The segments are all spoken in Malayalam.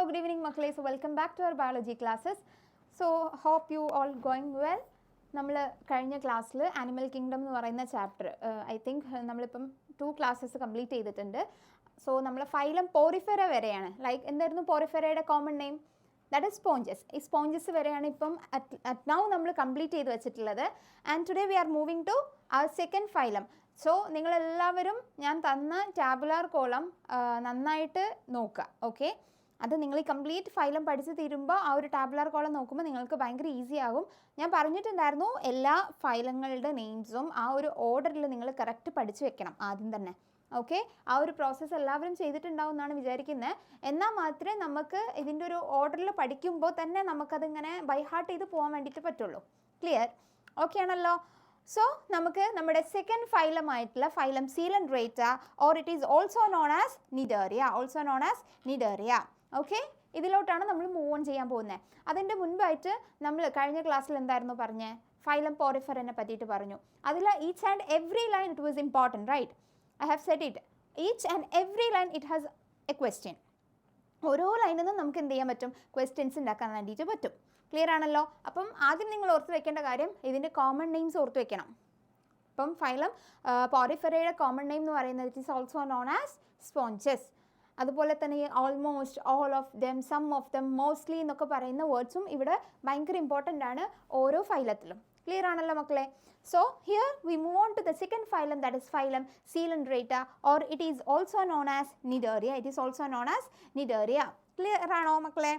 good evening Makkale. So welcome back to our biology classes. So hope you all going well. നമ്മൾ കഴിഞ്ഞ ക്ലാസ്സിൽ ആനിമൽ കിങ്ഡം എന്ന് പറയുന്ന ചാപ്റ്റർ ഐ തിങ്ക് നമ്മളിപ്പം 2 ക്ലാസ്സസ് കംപ്ലീറ്റ് ചെയ്തിട്ടുണ്ട്. സോ നമ്മൾ ഫൈലം പോറിഫെറ വരെയാണ്. ലൈക്ക് എന്തായിരുന്നു പോറിഫെറയുടെ common name? That is sponges. ഈ സ്പോഞ്ചസ് വരെയാണ് ഇപ്പം അറ്റ് നൗ നമ്മൾ കംപ്ലീറ്റ് ചെയ്ത് വെച്ചിട്ടുള്ളത്. And today we are moving to our second phylum. So നിങ്ങളെല്ലാവരും ഞാൻ തന്ന ടാബുലാർ കോളം നന്നായിട്ട് നോക്കുക. ഓക്കെ, അത് നിങ്ങൾ ഈ കംപ്ലീറ്റ് ഫൈലം പഠിച്ച് തീരുമ്പോൾ ആ ഒരു ടാബുലാർ കോളം നോക്കുമ്പോൾ നിങ്ങൾക്ക് ഭയങ്കര ഈസി ആകും. ഞാൻ പറഞ്ഞിട്ടുണ്ടായിരുന്നു എല്ലാ ഫൈലങ്ങളുടെ നെയിംസും ആ ഒരു ഓർഡറിൽ നിങ്ങൾ കറക്റ്റ് പഠിച്ച് വെക്കണം ആദ്യം തന്നെ. ഓക്കെ, ആ ഒരു പ്രോസസ്സ് എല്ലാവരും ചെയ്തിട്ടുണ്ടാവും എന്നാണ് വിചാരിക്കുന്നത്. എന്നാൽ മാത്രമേ നമുക്ക് ഇതിൻ്റെ ഒരു ഓർഡറിൽ പഠിക്കുമ്പോൾ തന്നെ നമുക്കതിങ്ങനെ ബൈ ഹാർട്ട് ചെയ്ത് പോകാൻ വേണ്ടിയിട്ട് പറ്റുള്ളൂ. ക്ലിയർ? ഓക്കെ ആണല്ലോ. സോ നമുക്ക് നമ്മുടെ സെക്കൻഡ് ഫൈലമായിട്ടുള്ള phylum coelenterata or it is also known as Cnidaria. Okay, ഇതിലോട്ടാണ് നമ്മൾ മൂവ് ഓൺ ചെയ്യാൻ പോകുന്നത്. അതിൻ്റെ മുൻപായിട്ട് നമ്മൾ കഴിഞ്ഞ ക്ലാസ്സിൽ എന്തായിരുന്നു പറഞ്ഞത്? ഫൈലം പോറിഫെറിനെ പറ്റിയിട്ട് പറഞ്ഞു. അതിൽ each and every line it was important, right? I have said it. Each and every line it has a question. ഓരോ ലൈനിൽ നിന്നും നമുക്ക് എന്ത് ചെയ്യാൻ പറ്റും? ക്വസ്റ്റ്യൻസ് ഉണ്ടാക്കാൻ വേണ്ടിയിട്ട് പറ്റും. ക്ലിയർ ആണല്ലോ? അപ്പം ആദ്യം നിങ്ങൾ ഓർത്ത് വെക്കേണ്ട കാര്യം ഇതിൻ്റെ കോമൺ നെയിംസ് ഓർത്ത് വെക്കണം. ഇപ്പം ഫൈലം പോറിഫെറയുടെ കോമൺ നെയിം എന്ന് പറയുന്നത് it is also known as sponges. അതുപോലെ തന്നെ almost, all of them, some of them, mostly എന്നൊക്കെ പറയുന്ന വേർഡ്സും ഇവിടെ ഭയങ്കര ഇമ്പോർട്ടൻ്റ് ആണ് ഓരോ ഫൈലത്തിലും. ക്ലിയർ ആണല്ലോ മക്കളെ? So here we move on to the second phylum, that is phylum coelenterata or it is also known as cnidaria. Clear ആണോ മക്കളെ?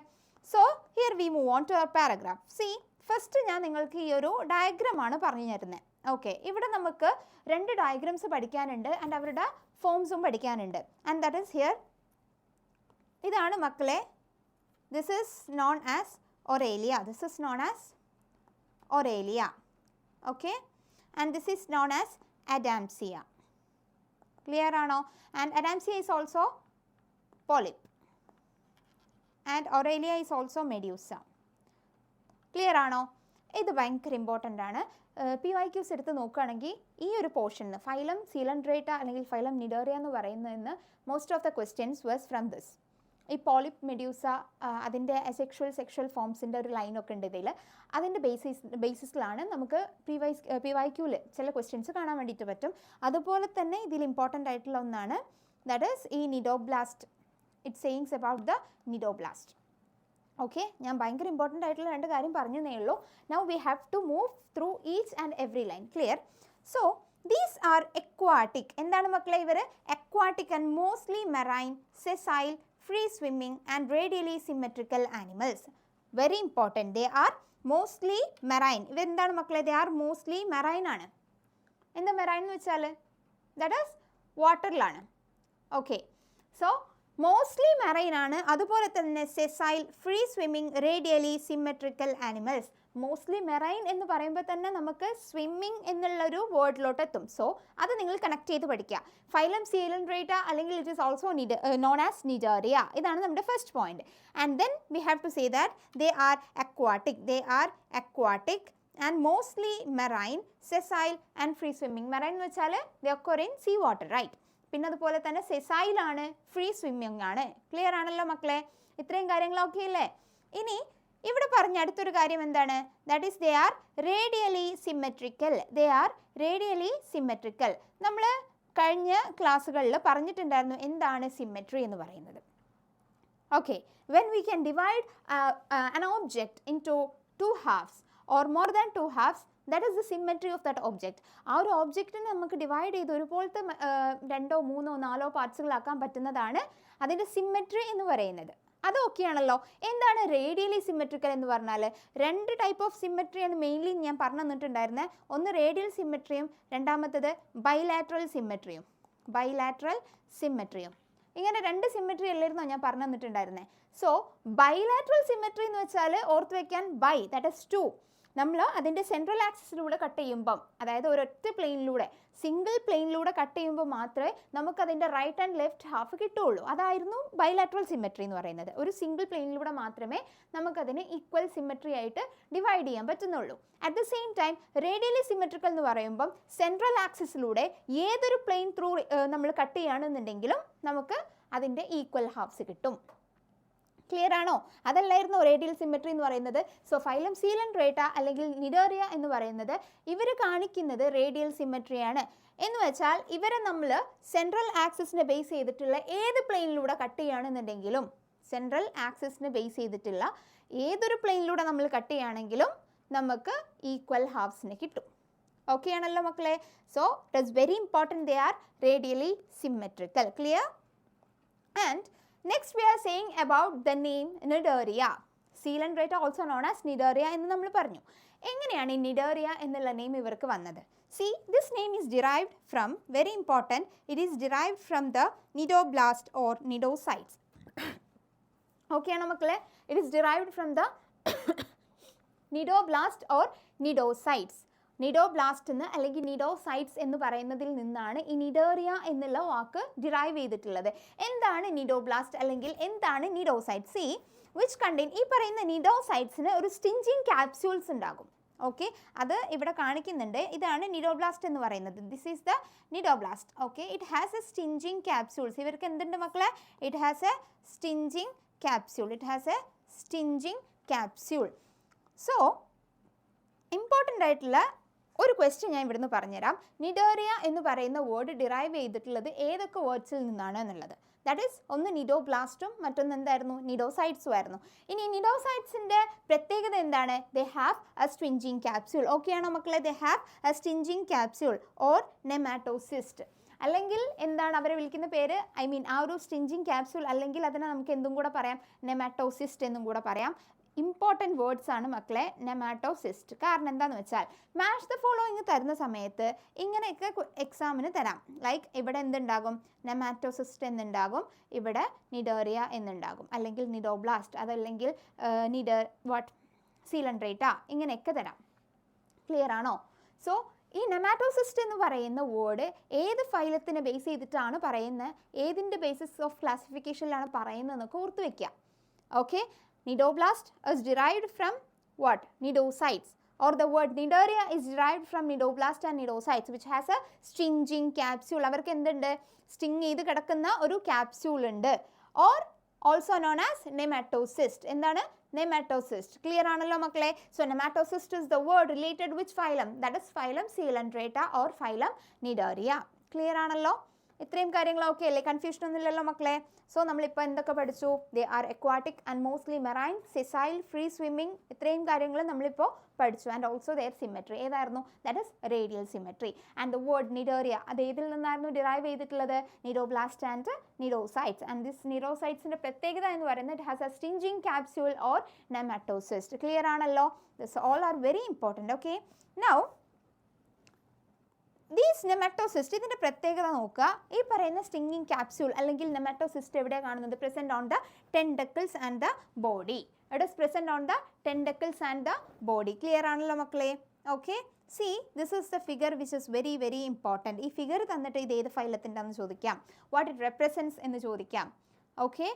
So here we move on to our paragraph. C, first ഞാൻ നിങ്ങൾക്ക് ഈ ഒരു ഡയഗ്രമാണ് പറഞ്ഞു തരുന്നത്. ഓക്കെ, ഇവിടെ നമുക്ക് 2 ഡയഗ്രംസ് പഠിക്കാനുണ്ട് ആൻഡ് അവരുടെ ഫോംസും പഠിക്കാനുണ്ട്. And that is here. ഇതാണ് മക്കളെ, this is known as Aurelia. Okay, and this is known as Adamsia. Clear ആണോ? And Adamsia is also polyp and Aurelia is also medusa. Clear ആണോ? ഇത് ഭയങ്കര ഇമ്പോർട്ടൻ്റ് ആണ്. PYQs എടുത്ത് നോക്കുകയാണെങ്കിൽ ഈ ഒരു പോർഷന് ഫൈലം സീലൻഡ്രേറ്റ അല്ലെങ്കിൽ ഫൈലം നിഡേറിയ എന്ന് പറയുന്നതിന് most of the questions was from this. ഈ പോളിപ്പ്, മെഡ്യൂസ, അതിൻ്റെ സെക്ഷൽ ഫോംസിൻ്റെ ഒരു ലൈനൊക്കെ ഉണ്ട് ഇതിൽ. അതിൻ്റെ ബേസിസിലാണ് നമുക്ക് PYQൽ ചില ക്വസ്റ്റ്യൻസ് കാണാൻ വേണ്ടിയിട്ട് പറ്റും. അതുപോലെ തന്നെ ഇതിൽ ഇമ്പോർട്ടൻ്റ് ആയിട്ടുള്ള ഒന്നാണ്, ദാറ്റ് ഈസ് ഈ cnidoblast. It sayings about the cnidoblast. Okay, ഞാൻ ഭയങ്കര ഇമ്പോർട്ടൻ്റ് ആയിട്ടുള്ള 2 കാര്യം പറഞ്ഞതേ ഉള്ളൂ. Now we have to move through each and every line. Clear? So these are aquatic. എന്താണ് മക്കളെ ഇവർ? Aquatic and mostly marine, sessile, free swimming and radially symmetrical animals. Very important. They are mostly marine. ഇവരെന്താണ് മക്കളെ? ദേ ആർ മോസ്റ്റ്ലി മെറൈൻ ആണ്. എന്താ മെറൈൻ എന്ന് വെച്ചാൽ? ദാറ്റ് ഈസ് വാട്ടറിലാണ്. ഓക്കെ, സോ മോസ്റ്റ്ലി മെറൈൻ ആണ്. അതുപോലെ തന്നെ sessile, free swimming, radially symmetrical animals. Mostly marine എന്ന് പറയുമ്പോൾ തന്നെ നമുക്ക് സ്വിമ്മിങ് എന്നുള്ളൊരു വേർഡിലോട്ട് എത്തും. സോ അത് നിങ്ങൾ കണക്ട് ചെയ്ത് പഠിക്കുക. ഫൈലം സീലൻഡ്രേറ്റ അല്ലെങ്കിൽ it is also known as Cnidaria. ഇതാണ് നമ്മുടെ first point. And then we have to say that they are aquatic and mostly marine, sessile and free swimming. Marine എന്ന് വെച്ചാൽ they occur in sea water, right? പിന്നെ അതുപോലെ തന്നെ സെസൈലാണ്, ഫ്രീ സ്വിമ്മിങ് ആണ്. ക്ലിയർ ആണല്ലോ മക്കളെ? ഇത്രയും കാര്യങ്ങളൊക്കെ ഇല്ലേ? ഇനി ഇവിടെ പറഞ്ഞ അടുത്തൊരു കാര്യം എന്താണ്? That is they R radially symmetrical. നമ്മൾ കഴിഞ്ഞ ക്ലാസ്സുകളിൽ പറഞ്ഞിട്ടുണ്ടായിരുന്നു എന്താണ് സിമെട്രി എന്ന് പറയുന്നത്. Okay, when we can divide an object into 2 halves or more than 2 halves, that is the symmetry of that object. ആ ഒരു ഒബ്ജക്റ്റിനെ നമുക്ക് ഡിവൈഡ് ചെയ്ത് ഒരുപോലത്തെ 2, 3, 4 പാർട്സുകളാക്കാൻ പറ്റുന്നതാണ് അതിൻ്റെ സിമെട്രി എന്ന് പറയുന്നത്. അതൊക്കെയാണല്ലോ. എന്താണ് റേഡിയലി സിമെട്രിക്കൽ എന്ന് പറഞ്ഞാൽ? 2 ടൈപ്പ് ഓഫ് സിമെട്രിയാണ് മെയിൻലി ഞാൻ പറഞ്ഞു തന്നിട്ടുണ്ടായിരുന്നത്. ഒന്ന് റേഡിയൽ സിമെട്രിയും രണ്ടാമത്തത് ബൈലാറ്ററൽ സിമെട്രിയും. ഇങ്ങനെ 2 സിമെട്രി അല്ലായിരുന്നോ ഞാൻ പറഞ്ഞു തന്നിട്ടുണ്ടായിരുന്നത്? സോ ബൈലാറ്ററൽ സിമെട്രി എന്ന് വെച്ചാൽ ഓർത്ത് വയ്ക്കാൻ ബൈ, ദാറ്റ് ഈസ് 2. നമ്മൾ അതിൻ്റെ സെൻട്രൽ ആക്സിസിലൂടെ കട്ട് ചെയ്യുമ്പം, അതായത് ഒരൊറ്റ പ്ലെയിനിലൂടെ, സിംഗിൾ പ്ലെയിനിലൂടെ കട്ട് ചെയ്യുമ്പോൾ മാത്രമേ നമുക്കതിൻ്റെ റൈറ്റ് ആൻഡ് ലെഫ്റ്റ് ഹാഫ് കിട്ടുകയുള്ളൂ. അതായിരുന്നു ബൈലാറ്ററൽ സിമെട്രി എന്ന് പറയുന്നത്. ഒരു സിംഗിൾ പ്ലെയിനിലൂടെ മാത്രമേ നമുക്കതിനെ ഈക്വൽ സിമെട്രി ആയിട്ട് ഡിവൈഡ് ചെയ്യാൻ പറ്റുന്നുള്ളൂ. At the same time radially symmetrical എന്ന് പറയുമ്പം സെൻട്രൽ ആക്സിസിലൂടെ ഏതൊരു പ്ലെയിൻ ത്രൂ നമ്മൾ കട്ട് ചെയ്യുകയാണെന്നുണ്ടെങ്കിലും നമുക്ക് അതിൻ്റെ ഈക്വൽ ഹാഫ്സ് കിട്ടും. ക്ലിയർ ആണോ? അതല്ലായിരുന്നു റേഡിയൽ സിമെട്രി എന്ന് പറയുന്നത്. സോ ഫൈലം സീലൻഡ്രേറ്റ അല്ലെങ്കിൽ നിഡേറിയ എന്ന് പറയുന്നത് ഇവർ കാണിക്കുന്നത് റേഡിയൽ സിമെട്രിയാണ്. എന്ന് വെച്ചാൽ ഇവരെ നമ്മൾ സെൻട്രൽ ആക്സിസിനെ ബേസ് ചെയ്തിട്ടുള്ള ഏത് പ്ലെയിനിലൂടെ കട്ട് ചെയ്യുകയാണെന്നുണ്ടെങ്കിലും, സെൻട്രൽ ആക്സിസിനെ ബേസ് ചെയ്തിട്ടുള്ള ഏതൊരു പ്ലെയിനിലൂടെ നമ്മൾ കട്ട് ചെയ്യുകയാണെങ്കിലും നമുക്ക് ഈക്വൽ ഹാഫ്സിന് കിട്ടും. ഓക്കെ ആണല്ലോ മക്കളെ? So it is very important they R radially symmetrical. Clear? And next we are saying about the name Nidaria. Coelenterata also known as Nidaria എന്ന് നമ്മൾ പറഞ്ഞു. എങ്ങനെയാണ് ഈ Nidaria എന്നുള്ള നെയിം ഇവർക്ക് വന്നത്? See, this name is derived from, very important, it is derived from the nidoblast or nidocytes. Okay ആണോ മക്കളെ? It is derived from the nidoblast or nidocytes. Cnidoblast എന്ന് അല്ലെങ്കിൽ നിഡോസൈറ്റ്സ് എന്ന് പറയുന്നതിൽ നിന്നാണ് ഈ നിഡേറിയ എന്നുള്ള വാക്ക് ഡിറൈവ് ചെയ്തിട്ടുള്ളത്. എന്താണ് നിഡോബ്ലാസ്റ്റ് അല്ലെങ്കിൽ എന്താണ് നിഡോസൈറ്റ്സ്? സി വിച്ച് കണ്ടെയ്ൻ, ഈ പറയുന്ന നിഡോസൈറ്റ്സിന് ഒരു സ്റ്റിഞ്ചിങ് ക്യാപ്സ്യൂൾസ് ഉണ്ടാകും. ഓക്കെ, അത് ഇവിടെ കാണിക്കുന്നുണ്ട്. ഇതാണ് നിഡോബ്ലാസ്റ്റ് എന്ന് പറയുന്നത്. This is the cnidoblast. Okay, it has a stinging capsules. ഇവർക്ക് എന്തുണ്ട് മക്കളെ? It has a stinging capsule. It has a stinging capsule. So important ആയിട്ടുള്ള ഒരു ക്വസ്റ്റ്യൻ ഞാൻ ഇവിടുന്ന് പറഞ്ഞുതരാം. നിഡേറിയ എന്ന് പറയുന്ന വേർഡ് ഡിറൈവ് ചെയ്തിട്ടുള്ളത് ഏതൊക്കെ വേർഡ്സിൽ നിന്നാണ് എന്നുള്ളത്. ദാറ്റ് ഈസ് ഒന്ന് നിഡോബ്ലാസ്റ്റും മറ്റൊന്ന് എന്തായിരുന്നു? നിഡോസൈറ്റ്സും ആയിരുന്നു. ഇനി നിഡോസൈറ്റ്സിൻ്റെ പ്രത്യേകത എന്താണ്? They have a stinging capsule. Okay ആണോ മക്കളെ? They have a stinging capsule or nematocyst, അല്ലെങ്കിൽ എന്താണ് അവരെ വിളിക്കുന്ന പേര്? ഐ മീൻ ആ ഒരു സ്റ്റിഞ്ചിങ് ക്യാപ്സ്യൂൾ, അല്ലെങ്കിൽ അതിനെ നമുക്ക് എന്തും കൂടെ പറയാം? നെമാറ്റോസിസ്റ്റ് എന്നും കൂടെ പറയാം. ഇമ്പോർട്ടൻറ്റ് വേർഡ്സ് ആണ് മക്കളെ നെമാറ്റോസിസ്റ്റ്. കാരണം എന്താണെന്ന് വെച്ചാൽ മാച്ച് ദ ഫോളോയിങ് തരുന്ന സമയത്ത് ഇങ്ങനെയൊക്കെ എക്സാമിന് തരാം. ലൈക്ക് ഇവിടെ എന്തുണ്ടാകും? നെമാറ്റോസിസ്റ്റ് എന്നുണ്ടാകും, ഇവിടെ നിഡേറിയ എന്നുണ്ടാകും, അല്ലെങ്കിൽ നിഡോബ്ലാസ്റ്റ്, അതല്ലെങ്കിൽ സീലൻഡ്രേറ്റ, ഇങ്ങനെയൊക്കെ തരാം. ക്ലിയർ ആണോ? സോ ഈ നെമാറ്റോസിസ്റ്റ് എന്ന് പറയുന്ന വേർഡ് ഏത് ഫൈലത്തിനെ ബേസ് ചെയ്തിട്ടാണ് പറയുന്നത്, ഏതിൻ്റെ ബേസിസ് ഓഫ് ക്ലാസിഫിക്കേഷനിലാണ് പറയുന്നതെന്നൊക്കെ ഓർത്ത് വയ്ക്കുക. Okay, Nidoblast is derived from what? Nidocytes, or the word Nidaria is derived from nidoblast and nidocytes which has a stinging capsule. അവർക്ക് എന്തുണ്ട്? സ്റ്റിങ് ചെയ്ത് കിടക്കുന്ന ഒരു ക്യാപ്സ്യൂൾ ഉണ്ട്. or also known as nematocyst. എന്താണ്? nematocyst. ക്ലിയർ ആണല്ലോ മക്കളെ? So nematocyst is the word related which phylum? That is phylum Coelenterata or phylum Nidaria. Clear ആണല്ലോ? ഇത്രയും കാര്യങ്ങൾ ഓക്കെ അല്ലേ? കൺഫ്യൂഷൻ ഒന്നുമില്ലല്ലോ മക്കളെ? സോ നമ്മളിപ്പോൾ എന്തൊക്കെ പഠിച്ചു? They are aquatic and mostly marine, sessile, free swimming, ഇത്രയും കാര്യങ്ങൾ നമ്മളിപ്പോൾ പഠിച്ചു. ആൻഡ് ഓൾസോ ദെയർ സിമെട്രി ഏതായിരുന്നു? That is radial symmetry. And the word Cnidaria അത് ഏതിൽ നിന്നായിരുന്നു ഡിറൈവ് ചെയ്തിട്ടുള്ളത്? Cnidoblast and cnidocytes. And this നിഡോസൈറ്റ്സിൻ്റെ പ്രത്യേകത എന്ന് പറയുന്നത് it has a stinging capsule or nematocyst. Clear ആണല്ലോ? This all are very important. Okay, now these nematocyst, ഇതിൻ്റെ പ്രത്യേകത നോക്കുക. ഈ പറയുന്ന സ്റ്റിങ്ങിങ് ക്യാപ്സ്യൂൾ അല്ലെങ്കിൽ നെമാറ്റോസിസ്റ്റ് എവിടെയാണ് കാണുന്നത്? Present on the tentacles and the body. It is present on the tentacles and the body. Clear ആണല്ലോ മക്കളെ? Okay, see this is the figure which is very very important. ഈ ഫിഗർ തന്നിട്ട് ഇത് ഏത് ഫൈലത്തിൻ്റെ എന്ന് ചോദിക്കാം, വാട്ട് ഇറ്റ് റെപ്രസെൻറ്റ്സ് എന്ന് ചോദിക്കാം. ഓക്കെ,